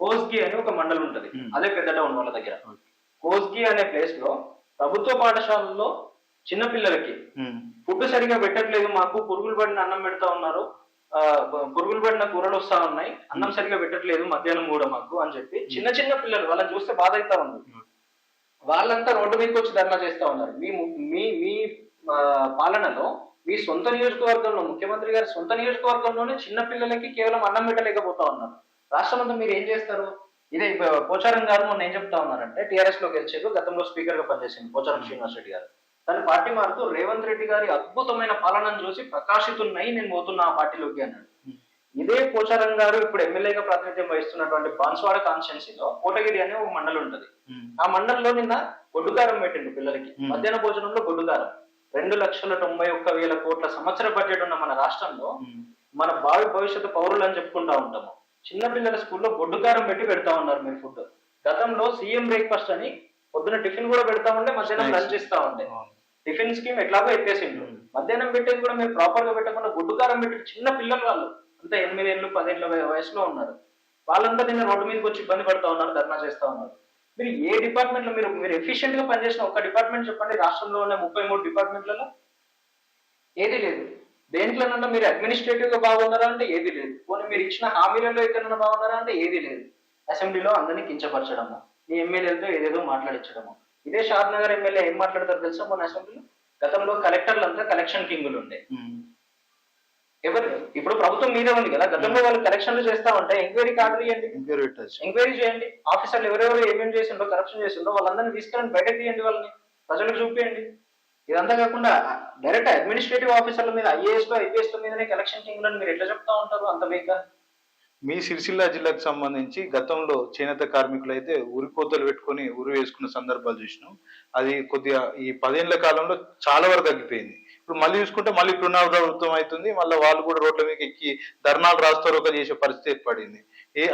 కోస్గి అని ఒక మండలం ఉంటది. అదే పెద్ద టౌన్ వాళ్ళ దగ్గర. కోస్గి అనే ప్లేస్ లో ప్రభుత్వ పాఠశాలల్లో చిన్న పిల్లలకి ఫుడ్ సరిగా పెట్టట్లేదు, మాకు పురుగులు పడిన అన్నం పెడతా ఉన్నారు, పురుగులు పడిన కూరలు వస్తా ఉన్నాయి, అన్నం సరిగా పెట్టట్లేదు మధ్యాహ్నం కూడా మాకు అని చెప్పి చిన్న చిన్న పిల్లలు వాళ్ళని చూస్తే బాధ అవుతా ఉంది. వాళ్ళంతా రోడ్డు మీదకి వచ్చి ధర్నా చేస్తా ఉన్నారు. మీ పాలనలో మీ సొంత నియోజకవర్గంలో, ముఖ్యమంత్రి గారి సొంత నియోజకవర్గంలోనే చిన్న పిల్లలకి కేవలం అన్నం పెట్టలేకపోతా ఉన్నారు. రాష్ట్రం అంతా మీరు ఏం చేస్తారు? ఇదే పోచారం గారు మొన్న ఏం చెప్తా ఉన్నారంటే, టీఆర్ఎస్ లో గెలిచారు, గతంలో స్పీకర్ గా పనిచేసింది పోచారం శ్రీనివాస్ రెడ్డి గారు. తన పార్టీ మారుతూ రేవంత్ రెడ్డి గారి అద్భుతమైన పాలనను చూసి ప్రకాశితున్నాయి, నేను పోతున్నా ఆ పార్టీలోకి అన్నాడు. ఇదే పోచారం గారు ఇప్పుడు ఎమ్మెల్యేగా ప్రాతినిధ్యం వహిస్తున్నటువంటి బాన్స్వాడ కాన్స్టిట్యున్సీలో కోటగిరి అనే ఒక మండలం ఉంటది. ఆ మండలంలో నిన్న గొడ్డుకారం పెట్టిండు పిల్లలకి, మధ్యాహ్న భోజనంలో గొడ్డుకారం. 2,91,000 కోట్ల సంవత్సర బడ్జెట్ ఉన్న మన రాష్ట్రంలో మన భావి భవిష్యత్తు పౌరులు అని చెప్పుకుంటా ఉంటాము. చిన్న పిల్లల స్కూల్లో గొడ్డుకారం పెట్టి పెడతా ఉన్నారు మీరు ఫుడ్. గతంలో సీఎం బ్రేక్ఫాస్ట్ అని పొద్దున టిఫిన్ కూడా పెడతా ఉంటే, మధ్యాహ్నం లంచ్ ఇస్తా ఉండే. టిఫిన్ స్కీమ్ ఎట్లాగో ఎత్తేసిండ్రు. మధ్యాహ్నం పెట్టేది కూడా మీరు ప్రాపర్ గా పెట్టకుండా గొడ్డుకారం పెట్టి చిన్న పిల్లలు వాళ్ళు అంతా 8 ఏళ్ళు 10 ఏళ్ళ వయసులో ఉన్నారు. వాళ్ళంతా నిన్న రోడ్డు మీదకి వచ్చి ఇబ్బంది పడతా ఉన్నారు, ధర్నా చేస్తా ఉన్నారు. మీరు ఏ డిపార్ట్మెంట్ లో మీరు ఎఫిషియెంట్ గా పనిచేసిన ఒక డిపార్ట్మెంట్ చెప్పండి. రాష్ట్రంలో ఉన్న 33 డిపార్ట్మెంట్లలో ఏది లేదు. దేంట్లోనన్నా మీరు అడ్మినిస్ట్రేటివ్ గా బాగున్నారా అంటే ఏది లేదు. పోనీ మీరు ఇచ్చిన హామీలలో ఎక్కడన్నా బాగున్నారా అంటే ఏది లేదు. అసెంబ్లీలో అందరినీ కించపరచడము, మీ ఎమ్మెల్యేలతో ఏదేదో మాట్లాడించడము. ఇదే షాద్ నగర్ ఎమ్మెల్యే ఏం మాట్లాడతారు తెలుసా? మన అసెంబ్లీలో గతంలో కలెక్టర్లంతా కలెక్షన్ కింగులు ఉండే. ఎవరు ఇప్పుడు ప్రభుత్వం మీదే ఉంది కదా, గతంలో వాళ్ళు కలెక్షన్లు చేస్తా ఉంటే ఎంక్వైరీ ఆర్డర్ చేయండి, ఎంక్వైరీ చేయండి. ఆఫీసర్లు ఎవరెవరు ఏమేమి చేసిండో, కరప్షన్ చేసిండో వాళ్ళందరినీ తీసుకెళ్ళి బయటకు తీయండి, వాళ్ళని ప్రజలకు చూపించండి. ఇదంతా కాకుండా డైరెక్ట్ అడ్మినిస్ట్రేటివ్ ఆఫీసర్ల మీద, ఐఏఎస్ లో ఐపీఎస్ లో మీదనే కలెక్షన్ కింగులని మీరు ఎట్లా చెప్తా ఉంటారు అంత వేగంగా? మీ సిరిసిల్ల జిల్లాకు సంబంధించి గతంలో చేనేత కార్మికులు అయితే ఉరికోతలు పెట్టుకొని ఉరి వేసుకున్న సందర్భాలు చూసినాం. అది కొద్దిగా ఈ 10 ఏళ్ల కాలంలో చాలా వరకు తగ్గిపోయింది. ఇప్పుడు మళ్ళీ చూసుకుంటే మళ్ళీ పునరావృతం అవుతుంది. మళ్ళీ వాళ్ళు కూడా రోడ్ల మీద ఎక్కి ధర్నాలు రాస్తారోక చేసే పరిస్థితి ఏర్పడింది.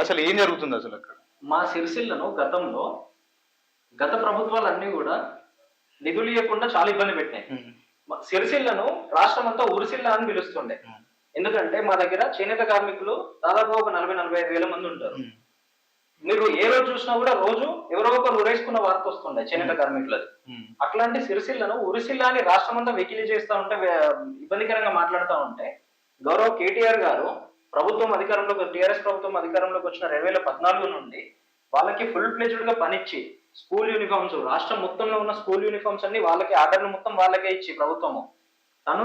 అసలు ఏం జరుగుతుంది అసలు అక్కడ? మా సిరిసిల్లను గతంలో గత ప్రభుత్వాలన్నీ కూడా నిధులు ఇవ్వకుండా చాలా ఇబ్బంది పెట్టినాయి. సిరిసిల్లను రాష్ట్రం అంతా ఉరిసిల్ల అని పిలుస్తుండే. ఎందుకంటే మా దగ్గర చేనేత కార్మికులు దాదాపు ఒక 40-45 వేల మంది ఉంటారు. మీరు ఏ రోజు చూసినా కూడా రోజు ఎవరో ఒకరు ఉరేసుకున్న వార్త వస్తుండే చేనేత కార్మికులది. అట్లాంటి సిరిసిల్లను ఉరిసిల్ల అని రాష్ట్రం అంతా వెకిలి చేస్తా ఉంటే, ఇబ్బందికరంగా మాట్లాడుతూ ఉంటే, గౌరవ కేటీఆర్ గారు ప్రభుత్వం అధికారంలోకి, టీఆర్ఎస్ ప్రభుత్వం అధికారంలోకి వచ్చిన 2014 నుండి వాళ్ళకి ఫుల్ ఫ్లెజ్డ్ గా పనిచ్చి స్కూల్ యూనిఫామ్స్, రాష్ట్రం మొత్తంలో ఉన్న స్కూల్ యూనిఫామ్స్ అన్ని వాళ్ళకి, ఆర్డర్లు మొత్తం వాళ్ళకే ఇచ్చి ప్రభుత్వము తను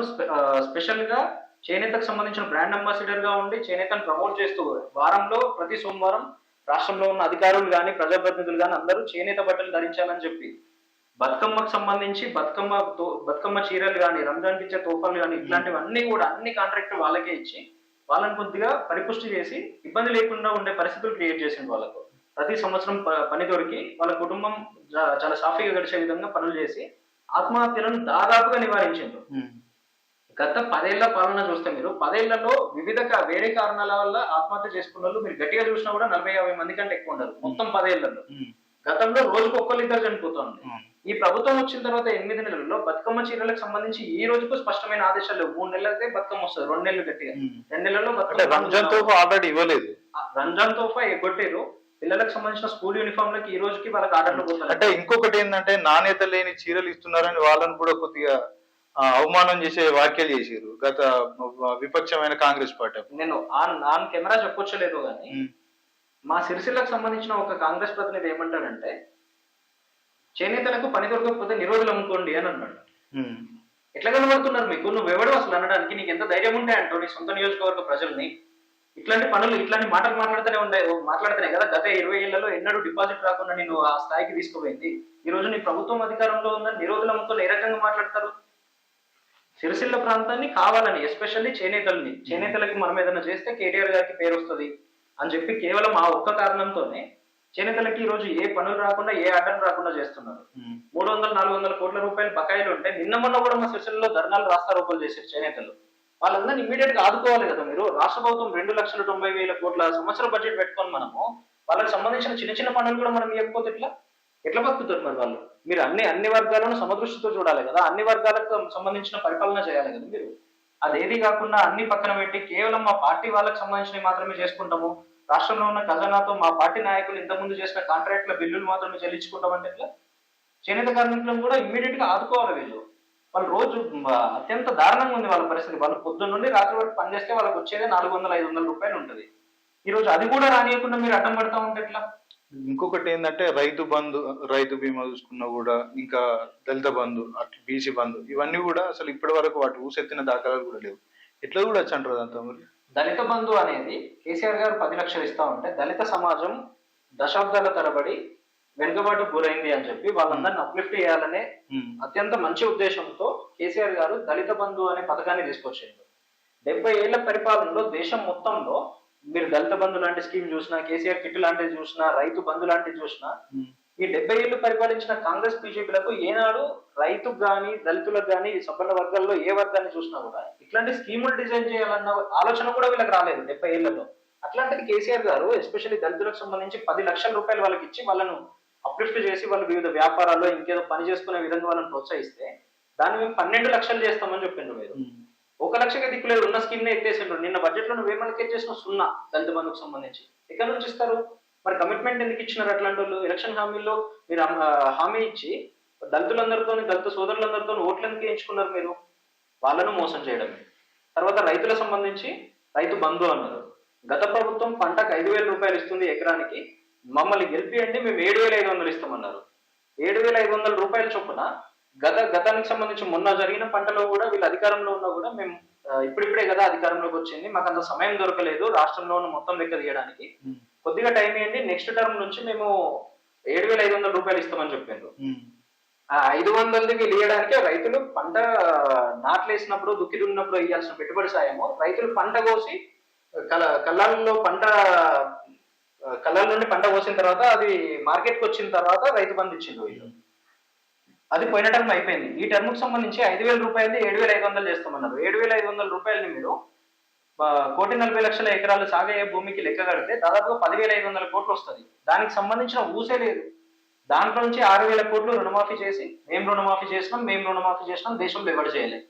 స్పెషల్ గా చేనేతకు సంబంధించిన బ్రాండ్ అంబాసిడర్ గా ఉండి చేనేతను ప్రమోట్ చేస్తూ వారంలో ప్రతి సోమవారం రాష్ట్రంలో ఉన్న అధికారులు కానీ ప్రజాప్రతినిధులు కానీ అందరూ చేనేత బట్టలు ధరించాలని చెప్పి బతుకమ్మకు సంబంధించి బతుకమ్మ చీరలు కానీ రంజాన్కి ఇచ్చే తోఫాలు కానీ ఇట్లాంటివన్నీ కూడా అన్ని కాంట్రాక్ట్ వాళ్ళకే ఇచ్చి వాళ్ళని కొద్దిగా పరిపుష్టి చేసి ఇబ్బంది లేకుండా ఉండే పరిస్థితులు క్రియేట్ చేసింది వాళ్ళకు. ప్రతి సంవత్సరం పని దొరికి వాళ్ళ కుటుంబం చాలా సాఫీగా గడిచే విధంగా పనులు చేసి ఆత్మహత్యలను దాదాపుగా నివారించిండ్రు. గత 10 ఏళ్ల పాలన చూస్తే మీరు 10 ఏళ్లలో వివిధ వేరే కారణాల వల్ల ఆత్మహత్య చేసుకున్న వాళ్ళు మీరు గట్టిగా చూసినా కూడా 40-50 మంది కంటే ఎక్కువ ఉండరు మొత్తం 10 ఏళ్లలో. గతంలో రోజుకు ఒక్కరిద్దరు చనిపోతుంది. ఈ ప్రభుత్వం వచ్చిన తర్వాత 8 నెలల్లో బతుకమ్మ చీరలకు సంబంధించి ఈ రోజుకు స్పష్టమైన ఆదేశాలు లేవు. 3 నెలలైతే బతుకమ్మ వస్తుంది, 2 నెలలు గట్టిగా 2 నెలల్లో రంజాన్ తోఫా ఆల్రెడీ ఇవ్వలేదు. రంజాన్ తోఫా ఎగ్గొట్టారు. పిల్లలకు సంబంధించిన స్కూల్ యూనిఫామ్లకి ఈ రోజుకి వాళ్ళకి ఆర్డర్లు పోతారు. అంటే ఇంకొకటి ఏంటంటే నాణ్యత లేని చీరలు ఇస్తున్నారని వాళ్ళని కూడా కొద్దిగా అవమానం చేసే వ్యాఖ్యలు చేశారు గత విపక్షమైన కాంగ్రెస్ పార్టీ. నేను ఆన్ కెమెరా చెప్పొచ్చలేదు కానీ మా సిరిసిల్లకు సంబంధించిన ఒక కాంగ్రెస్ ప్రతినిధి ఏమంటాడంటే చేనేతలకు పని దొరకకపోతే నిరోధులు అమ్ముకోండి అని అన్నాడు. ఎట్లా కనబడుతున్నారు మీకు? నువ్వెవడు అసలు అనడానికి? నీకు ఎంత ధైర్యం ఉంటే అంటావు నీ సొంత నియోజకవర్గ ప్రజల్ని? ఇట్లాంటి పనులు ఇట్లాంటి మాటలు మాట్లాడుతున్నాయి కదా. గత 20 ఏళ్లలో ఎన్నడూ డిపాజిట్ రాకుండా నేను ఆ స్థాయికి తీసుకుపోయింది. ఈ రోజు నీ ప్రభుత్వం అధికారంలో ఉందని నిరోధులు అమ్ముకొని ఏ రకంగా మాట్లాడతారు? సిరిసిల్ల ప్రాంతాన్ని కావాలని ఎస్పెషల్లీ చేనేతలకి మనం ఏదైనా చేస్తే కేటీఆర్ గారికి పేరు వస్తుంది అని చెప్పి కేవలం ఆ ఒక్క కారణంతోనే చేనేతలకి ఈ రోజు ఏ పనులు రాకుండా ఏ అడ్డం రాకుండా చేస్తున్నారు. 300-400 కోట్ల రూపాయలు బకాయిలు ఉంటే నిన్న మొన్న కూడా మా సిరిసిల్లలో ధర్నాలు రాస్తారోకోలు చేశారు చేనేతలు. వాళ్ళందరినీ ఇమీడియట్ గా ఆదుకోవాలి కదా మీరు. రాష్ట్ర ప్రభుత్వం 2,90,000 కోట్ల సంవత్సర బడ్జెట్ పెట్టుకొని మనము వాళ్ళకి సంబంధించిన చిన్న చిన్న పనులు కూడా మనం ఇవ్వకపోతే ఎట్లా బతుకుతారు మరి వాళ్ళు? మీరు అన్ని వర్గాలను సమదృష్టితో చూడాలి కదా. అన్ని వర్గాలకు సంబంధించిన పరిపాలన చేయాలి కదా మీరు. అదేది కాకుండా అన్ని పక్కన పెట్టి కేవలం మా పార్టీ వాళ్ళకి సంబంధించినవి మాత్రమే చేసుకుంటాము, రాష్ట్రంలో ఉన్న ఖజానాతో మా పార్టీ నాయకులు ఇంతకుముందు చేసిన కాంట్రాక్ట్ల బిల్లులు మాత్రమే చెల్లించుకుంటామంటే ఎట్లా? చేనేత కార్మికులను కూడా ఇమ్మీడియట్ గా ఆదుకోవాలి వీళ్ళు. వాళ్ళు రోజు అత్యంత దారుణంగా ఉంది వాళ్ళ పరిస్థితి. వాళ్ళు పొద్దున్న నుండి రాత్రి వరకు పనిచేస్తే వాళ్ళకి వచ్చేదే 400-500 రూపాయలు ఉంటుంది. ఈ రోజు అది కూడా రానియకుండా మీరు అడ్డం పడతా ఉంటే ఎట్లా? ఇంకొకటి ఏంటంటే రైతు బీమా చూసుకున్నా కూడా, ఇంకా దళిత బంధు, అటు బీసీ బంధు, ఇవన్నీ కూడా అసలు ఇప్పటి వరకు వాటి ఊసెత్తిన దాఖలాలు కూడా లేవు. ఎట్లా కూడా అంటారు అంతా మరి? దళిత బంధు అనేది కేసీఆర్ గారు 10 లక్షలు ఇస్తా ఉంటే దళిత సమాజం దశాబ్దాల తరబడి వెనుకబాటు గురైంది అని చెప్పి వాళ్ళందరినీ అప్లిఫ్ట్ చేయాలనే అత్యంత మంచి ఉద్దేశంతో కేసీఆర్ గారు దళిత బంధు అనే పథకాన్ని తీసుకొచ్చారు. 70 ఏళ్ల పరిపాలనలో దేశం మొత్తంలో మీరు దళిత బంధు లాంటి స్కీమ్ చూసినా, కేసీఆర్ కిట్ లాంటిది చూసినా, రైతు బంధు లాంటిది చూసినా, ఈ 70 ఏళ్లు పరిపాలించిన కాంగ్రెస్ బీజేపీలకు ఏనాడు రైతుకు గాని దళితులకు గాని సంపన్న వర్గాల్లో ఏ వర్గాన్ని చూసినా కూడా ఇట్లాంటి స్కీములు డిజైన్ చేయాలన్న ఆలోచన కూడా వీళ్ళకి రాలేదు 70 ఏళ్లలో. అట్లాంటిది కేసీఆర్ గారు ఎస్పెషల్లీ దళితులకు సంబంధించి 10 లక్షల రూపాయలు వాళ్ళకి ఇచ్చి వాళ్ళను అప్లిఫ్ట్ చేసి వాళ్ళు వివిధ వ్యాపారాల్లో ఇంకేదో పని చేసుకునే విధంగా వాళ్ళని ప్రోత్సహిస్తే దాన్ని మేము 12 లక్షలు చేస్తామని చెప్పిండ్రు. మీరు 1 లక్షకే దిక్కులేదు, ఉన్న స్కీమ్ నే ఎత్తేసిండ్రు. నిన్న బడ్జెట్ లో నువ్వేమన్నా చేసిన 0 దళిత బంధుకు సంబంధించి ఎక్కడి నుంచి ఇస్తారు మరి? కమిట్మెంట్ ఎందుకు ఇచ్చినారు అట్లాంటి వాళ్ళు? ఎలక్షన్ హామీల్లో మీరు హామీ ఇచ్చి దళితులందరితో దళిత సోదరులందరితో ఓట్లు ఎందుకు వేయించుకున్నారు మీరు? వాళ్ళను మోసం చేయడమే. తర్వాత రైతులకు సంబంధించి రైతు బంధు అన్నారు. గత ప్రభుత్వం పంటకు 5,000 రూపాయలు ఇస్తుంది ఎకరానికి, మమ్మల్ని గెలిపియండి మేము 7,500 ఇస్తామన్నారు. 7,500 రూపాయల చొప్పున గతానికి సంబంధించి మొన్న జరిగిన పంటలో కూడా వీళ్ళు అధికారంలో ఉన్నా కూడా మేము ఇప్పుడిప్పుడే కదా అధికారంలోకి వచ్చింది, మాకు అంత సమయం దొరకలేదు రాష్ట్రంలో ఉన్న మొత్తం లెక్క తీయడానికి, కొద్దిగా టైం ఇవ్వండి, నెక్స్ట్ టర్మ్ నుంచి మేము 7,500 రూపాయలు ఇస్తామని చెప్పిండ్రు. ఆ 500ది వీళ్ళు ఇవ్వడానికి రైతులు పంట నాట్లు వేసినప్పుడు దుక్కి దున్నప్పుడు ఇవ్వాల్సిన పెట్టుబడి సాయము, రైతులు పంట కోసి కళ్ళాల నుండి పంట కోసిన తర్వాత అది మార్కెట్కి వచ్చిన తర్వాత రైతు బంధు ఇచ్చిండ్రు వీళ్ళు. అది పోయిన టర్మ్ అయిపోయింది. ఈ టర్మ్ కు సంబంధించి 5,000 రూపాయలు 7,500 చేస్తామన్నారు. 7,500 రూపాయలని మీరు 1,40,00,000 ఎకరాలు సాగే భూమికి లెక్క కడితే దాదాపుగా 10,500 కోట్లు వస్తుంది. దానికి సంబంధించిన ఊసే లేదు. దాంట్లో నుంచి 6,000 కోట్లు రుణమాఫీ చేసి మేము రుణమాఫీ చేసినాం దేశంలో ఎవరు చేయలేదు.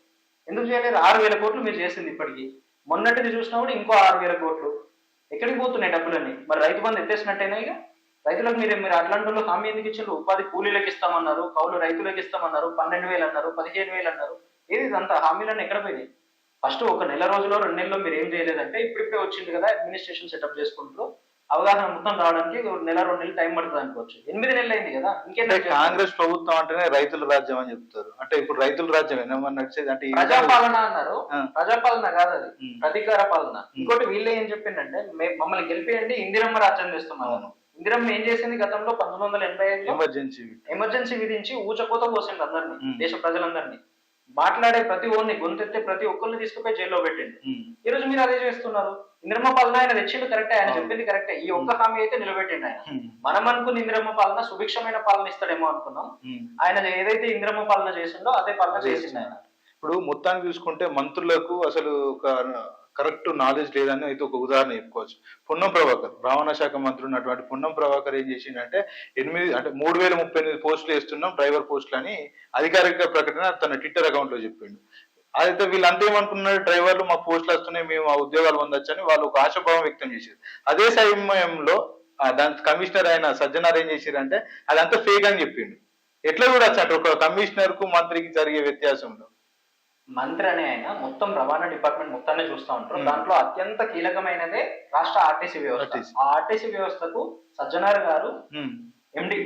ఎందుకు చేయలేదు? 6,000 కోట్లు మీరు చేసింది ఇప్పటికీ. మొన్నటిది చూసినా కూడా ఇంకో 6,000 కోట్లు ఎక్కడికి పోతున్నాయి డబ్బులన్నీ? మరి రైతు బంధు ఎత్తేసినట్టేనా? ఇక రైతులకు మీరు అట్లాంటి వాళ్ళు హామీ ఎందుకు ఇచ్చారు? ఉపాధి కూలీలకు ఇస్తామన్నారు, కౌలు రైతులకు ఇస్తామన్నారు, 12,000 అన్నారు, 15,000 అన్నారు. ఏది ఇదంతా హామీలన్నీ ఎక్కడ పోయినాయి? ఫస్ట్ 1 నెల రోజులో 2 నెలల్లో మీరు ఏం చేయలేదంటే ఇప్పుడిప్పుడే వచ్చింది కదా అడ్మినిస్ట్రేషన్ సెటప్ చేసుకుంటూ అవగాహన మొత్తం రావడానికి ఒక నెల 2 నెలలు టైం పడుతుంది అనుకోవచ్చు. 8 నెలలు అయింది కదా, అంటే ఇంకేంటంటే కాంగ్రెస్ ప్రభుత్వం అంటేనే రైతుల రాజ్యం అని చెప్తారు. అంటే ఇప్పుడు రైతుల రాజ్యం ఏమన్నా నడిచేది అంటే ఈ ప్రజాపాలన అన్నారు. ఆ. ప్రజాపాలన కాదు అది, ఉమ్. ప్రతీకార పాలన. ఇంకోటి వీళ్ళు ఏం చెప్పిందంటే మమ్మల్ని గెలిపియండి, ఇందిరమ్మ రాజ్యం చేస్తున్నాం. అవును. ఇందిరమ్మ ఏం చేసింది గతంలో 1985లో ఎమర్జెన్సీ. ఎమర్జెన్సీ విధించి ఊచకోత పోసింది అందరినీ, ఉమ్. దేశ ప్రజలందరినీ. మాట్లాడే ప్రతి ఓన్ని గొంతెత్తే ప్రతి ఒక్కరిని తీసుకుపోయి జైల్లో పెట్టింది. ఈ రోజు మీరు అదే చేస్తున్నారు. ఇందిరమ్మ పాలన ఆయన తెచ్చిండు కరెక్టే, ఆయన అవును. చెప్పింది కరెక్టే. ఈ ఒక్క హామీ అయితే నిలబెట్టిండు ఆయన. మనం అనుకున్న ఇందిరమ్మ పాలన సుభిక్షమైన పాలన ఇస్తాడేమో అనుకున్నాం. ఆయన ఏదైతే ఇందిరమ్మ పాలన చేసిండో అదే పాలన చేసిండు ఆయన. ఇప్పుడు మొత్తానికి చూసుకుంటే మంత్రులకు అసలు ఒక కరెక్ట్ నాలెడ్జ్ లేదని అయితే ఒక ఉదాహరణ చెప్పుకోవచ్చు. పొన్నం ప్రభాకర్, రవాణా శాఖ మంత్రి ఉన్నటువంటి పొన్నం ప్రభాకర్ ఏం చేసిండంటే 3038 పోస్టులు వేస్తున్నాం డ్రైవర్ పోస్టులు అని అధికారిక ప్రకటన తన ట్విట్టర్ అకౌంట్ లో చెప్పిండు. అయితే వీళ్ళంతా ఏమనుకున్నారు, డ్రైవర్లు మా పోస్టులు వస్తున్నాయి, మేము ఆ ఉద్యోగాలు పొందొచ్చు అని వాళ్ళు ఒక ఆశాభావం వ్యక్తం చేశారు. అదే సమయంలో దాని కమిషనర్ అయిన సజ్జనార్ ఏం చేశారంటే అదంతా ఫేక్ అని చెప్పిండు. ఎట్లా చూడొచ్చు అంటే ఒక కమిషనర్ కు మంత్రికి జరిగే వ్యత్యాసంలో? మంత్రి అనే ఆయన మొత్తం రవాణా డిపార్ట్మెంట్ మొత్తాన్ని చూస్తూ ఉంటారు. దాంట్లో అత్యంత కీలకమైనదే రాష్ట్ర ఆర్టీసీ వ్యవస్థ. ఆ ఆర్టీసీ వ్యవస్థకు సజ్జనార్ గారు ఎండి,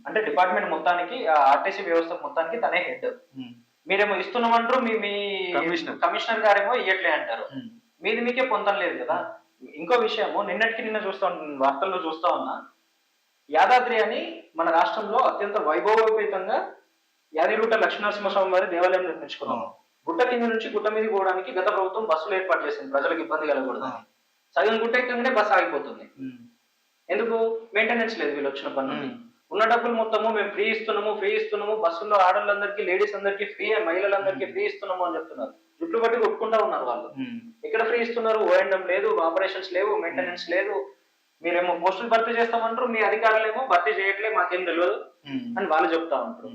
అంటే డిపార్ట్మెంట్ మొత్తానికి, ఆ ఆర్టీసీ వ్యవస్థ మొత్తానికి తనే హెడ్. మీరేమో ఇస్తున్నామంటారు, మీ కమిషనర్ గారేమో ఇయ్యట్లే అంటారు. మీకే పొందం లేదు కదా. ఇంకో విషయము, నిన్న చూస్తా వార్తల్లో చూస్తా ఉన్నా, యాదాద్రి అని మన రాష్ట్రంలో అత్యంత వైభవోపేతంగా యాదిగుట్ట లక్ష్మీనరసింహస్వామి వారి దేవాలయం నిర్మించుకున్నాము. గుట్ట కింద నుంచి గుట్ట మీద పోవడానికి గత ప్రభుత్వం బస్సులు ఏర్పాటు చేసింది, ప్రజలకు ఇబ్బంది కలగకూడదు. సగం గుట్ట ఎక్కగానే బస్సు ఆగిపోతుంది. ఎందుకు? మెయింటెనెన్స్ లేదు వీళ్ళు వచ్చిన పనులు. ఉన్న డబ్బులు మొత్తము మేము ఫ్రీ ఇస్తున్నాము, బస్సుల్లో ఆడవాళ్ళందరికీ, లేడీస్ అందరికీ ఫ్రీ, మహిళలందరికీ ఫ్రీ ఇస్తున్నాము అని చెప్తున్నారు. జుట్లు బట్టి కొట్టుకుంటా ఉన్నారు వాళ్ళు. ఎక్కడ ఫ్రీ ఇస్తున్నారు? ఓఎండం లేదు, ఆపరేషన్స్ లేవు, మెయింటెనెన్స్ లేదు. మీరేమో పోస్టులు భర్తీ చేస్తామంటారు, మీ అధికారులు ఏమో భర్తీ చేయట్లే, మాకేం తెలియదు అని వాళ్ళు చెప్తా ఉంటారు.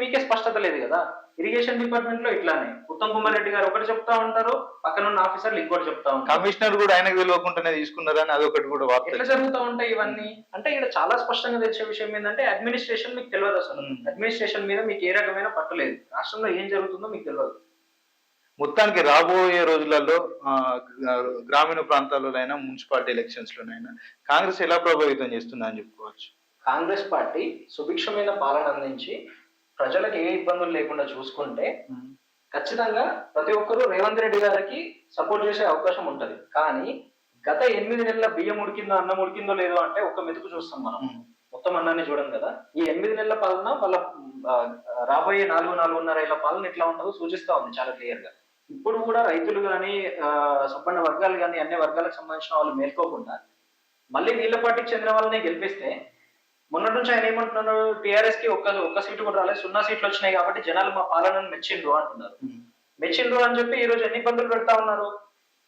మీకే స్పష్టత లేదు కదా. ఇరిగేషన్ డిపార్ట్మెంట్ లో ఇట్లానే ఉత్తమ్ కుమార్ రెడ్డి గారు ఒకటి చెప్తా ఉంటారు, పక్కన ఉన్న ఆఫీసర్లు ఇంకోటి చెప్తా ఉంటారు. కమిషనర్ కూడా ఆయనకు తెలియకుండానే తీసుకున్నారని అదొకటి కూడా వార్త. ఎట్లా జరుగుతూ ఉంటాయి ఇవన్నీ అంటే? ఇక్కడ చాలా స్పష్టంగా తెలిసే విషయం ఏంటంటే అడ్మినిస్ట్రేషన్ మీకు తెలియదు. అసలు అడ్మినిస్ట్రేషన్ మీద మీకు ఏ రకమైన పట్టు లేదు. రాష్ట్రంలో ఏం జరుగుతుందో మీకు తెలియదు. మొత్తానికి రాబోయే రోజులలో గ్రామీణ ప్రాంతాల్లో అయినా మున్సిపాలిటీ ఎలక్షన్స్ లోనైనా కాంగ్రెస్ ఎలా ప్రభావితం చేస్తుందా అని చెప్పుకోవచ్చు? కాంగ్రెస్ పార్టీ సుభిక్షమైన పాలన అందించి ప్రజలకు ఏ ఇబ్బందులు లేకుండా చూసుకుంటే ఖచ్చితంగా ప్రతి ఒక్కరూ రేవంత్ రెడ్డి గారికి సపోర్ట్ చేసే అవకాశం ఉంటది. కానీ గత 8 నెలల బియ్యం ఉడికిందో, అన్నం ఉడికిందో లేదో అంటే ఒక్క మెతుకు చూస్తాం మనం, మొత్తం అన్నాన్ని చూడం కదా. ఈ 8 నెలల పాలన వాళ్ళ రాబోయే 4-4.5 ఏళ్ల పాలన ఎట్లా ఉంటుందో సూచిస్తా ఉంది చాలా క్లియర్ గా. ఇప్పుడు కూడా రైతులు కానీ, సంపన్న వర్గాలు కానీ, అన్ని వర్గాలకు సంబంధించిన వాళ్ళు మేల్కోకుండా మళ్ళీ వీళ్ళ పార్టీకి చెందిన వాళ్ళని గెలిపిస్తే, మొన్నటి నుంచి ఆయన ఏమంటున్నారు, టీఆర్ఎస్ కి ఒక్క సీటు కూడా రాలేదు, 0 సీట్లు వచ్చినాయి కాబట్టి జనాలు మా పాలనను మెచ్చిండ్రు అంటున్నారు. మెచ్చిండ్రు అని చెప్పి ఈ రోజు ఎన్ని ఇబ్బందులు పెడతా ఉన్నారు.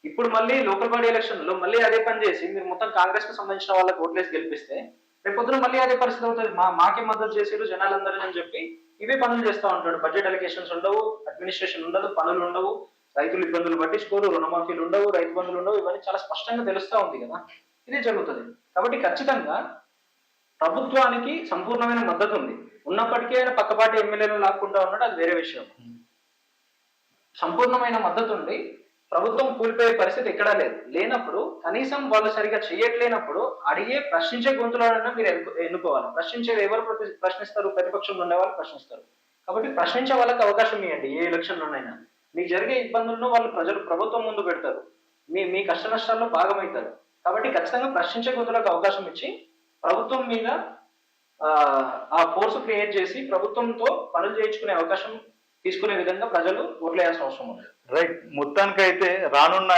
ఇప్పుడు మళ్ళీ లోకల్ బాడీ ఎలక్షన్ లో మళ్ళీ అదే పని చేసి మీరు మొత్తం కాంగ్రెస్ కు సంబంధించిన వాళ్ళకి ఓట్లేసి గెలిపిస్తే రేపు పొద్దున మళ్ళీ అదే పరిస్థితి అవుతుంది. మాకే మద్దతు చేసిరు జనాలందరూ అని చెప్పి ఇవే పనులు చేస్తా ఉంటాడు. బడ్జెట్ అలికేషన్స్ ఉండవు, అడ్మినిస్ట్రేషన్ ఉండదు, పనులు ఉండవు, రైతులు ఇబ్బందులు పట్టించుకోరు, రుణమాఫీలు ఉండవు, రైతు బంధువులు ఉండవు. ఇవన్నీ చాలా స్పష్టంగా తెలుస్తా ఉంది కదా. ఇదే జరుగుతుంది. కాబట్టి ఖచ్చితంగా ప్రభుత్వానికి సంపూర్ణమైన మద్దతు ఉంది. ఉన్నప్పటికీ ఆయన పక్కపాటి ఎమ్మెల్యేలు లాక్కుంటా ఉన్నాడు, అది వేరే విషయం. సంపూర్ణమైన మద్దతు ఉంది. ప్రభుత్వం కూలిపోయే పరిస్థితి ఎక్కడా లేదు. లేనప్పుడు కనీసం వాళ్ళు సరిగా చేయట్లేనప్పుడు అడిగే ప్రశ్నించే గొంతులను మీరు ఎన్నుకోవాలి. ప్రశ్నించేది ఎవరు ప్రశ్నిస్తారు? ప్రతిపక్షంలో ఉండే వాళ్ళు ప్రశ్నిస్తారు. కాబట్టి ప్రశ్నించే వాళ్ళకి అవకాశం ఇవ్వండి. ఏ ఎలక్షన్లోనైనా మీకు జరిగే ఇబ్బందులను వాళ్ళు ప్రభుత్వం ముందు పెడతారు, మీ కష్ట నష్టాల్లో భాగమవుతారు. కాబట్టి ఖచ్చితంగా ప్రశ్నించే గొంతులకు అవకాశం ఇచ్చి ప్రభుత్వం మీద ఆ ఫోర్స్ క్రియేట్ చేసి ప్రభుత్వంతో పనులు చేయించుకునే అవకాశం తీసుకునే విధంగా ప్రజలు ఓట్లేయాల్సిన అవసరం ఉంది. రైట్. మొత్తానికైతే రానున్న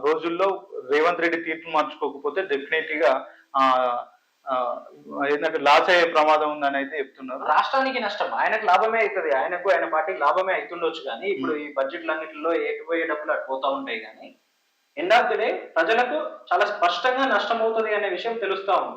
రోజుల్లో రేవంత్ రెడ్డి తీర్పు మార్చుకోకపోతే డెఫినెట్ గా ఏంటంటే లాస్ అయ్యే ప్రమాదం ఉందని అయితే చెప్తున్నారు. రాష్ట్రానికి నష్టం, ఆయనకు లాభమే అవుతుంది, ఆయన పార్టీకి లాభమే అవుతుండొచ్చు. కానీ ఇప్పుడు ఈ బడ్జెట్లన్నింటిలో ఎటుపోయే డబ్బులు అటు పోతా ఉంటాయి. కానీ ఎండ్ ఆఫ్ ది డే ప్రజలకు చాలా స్పష్టంగా నష్టం అవుతుంది అనే విషయం తెలుస్తా ఉంది.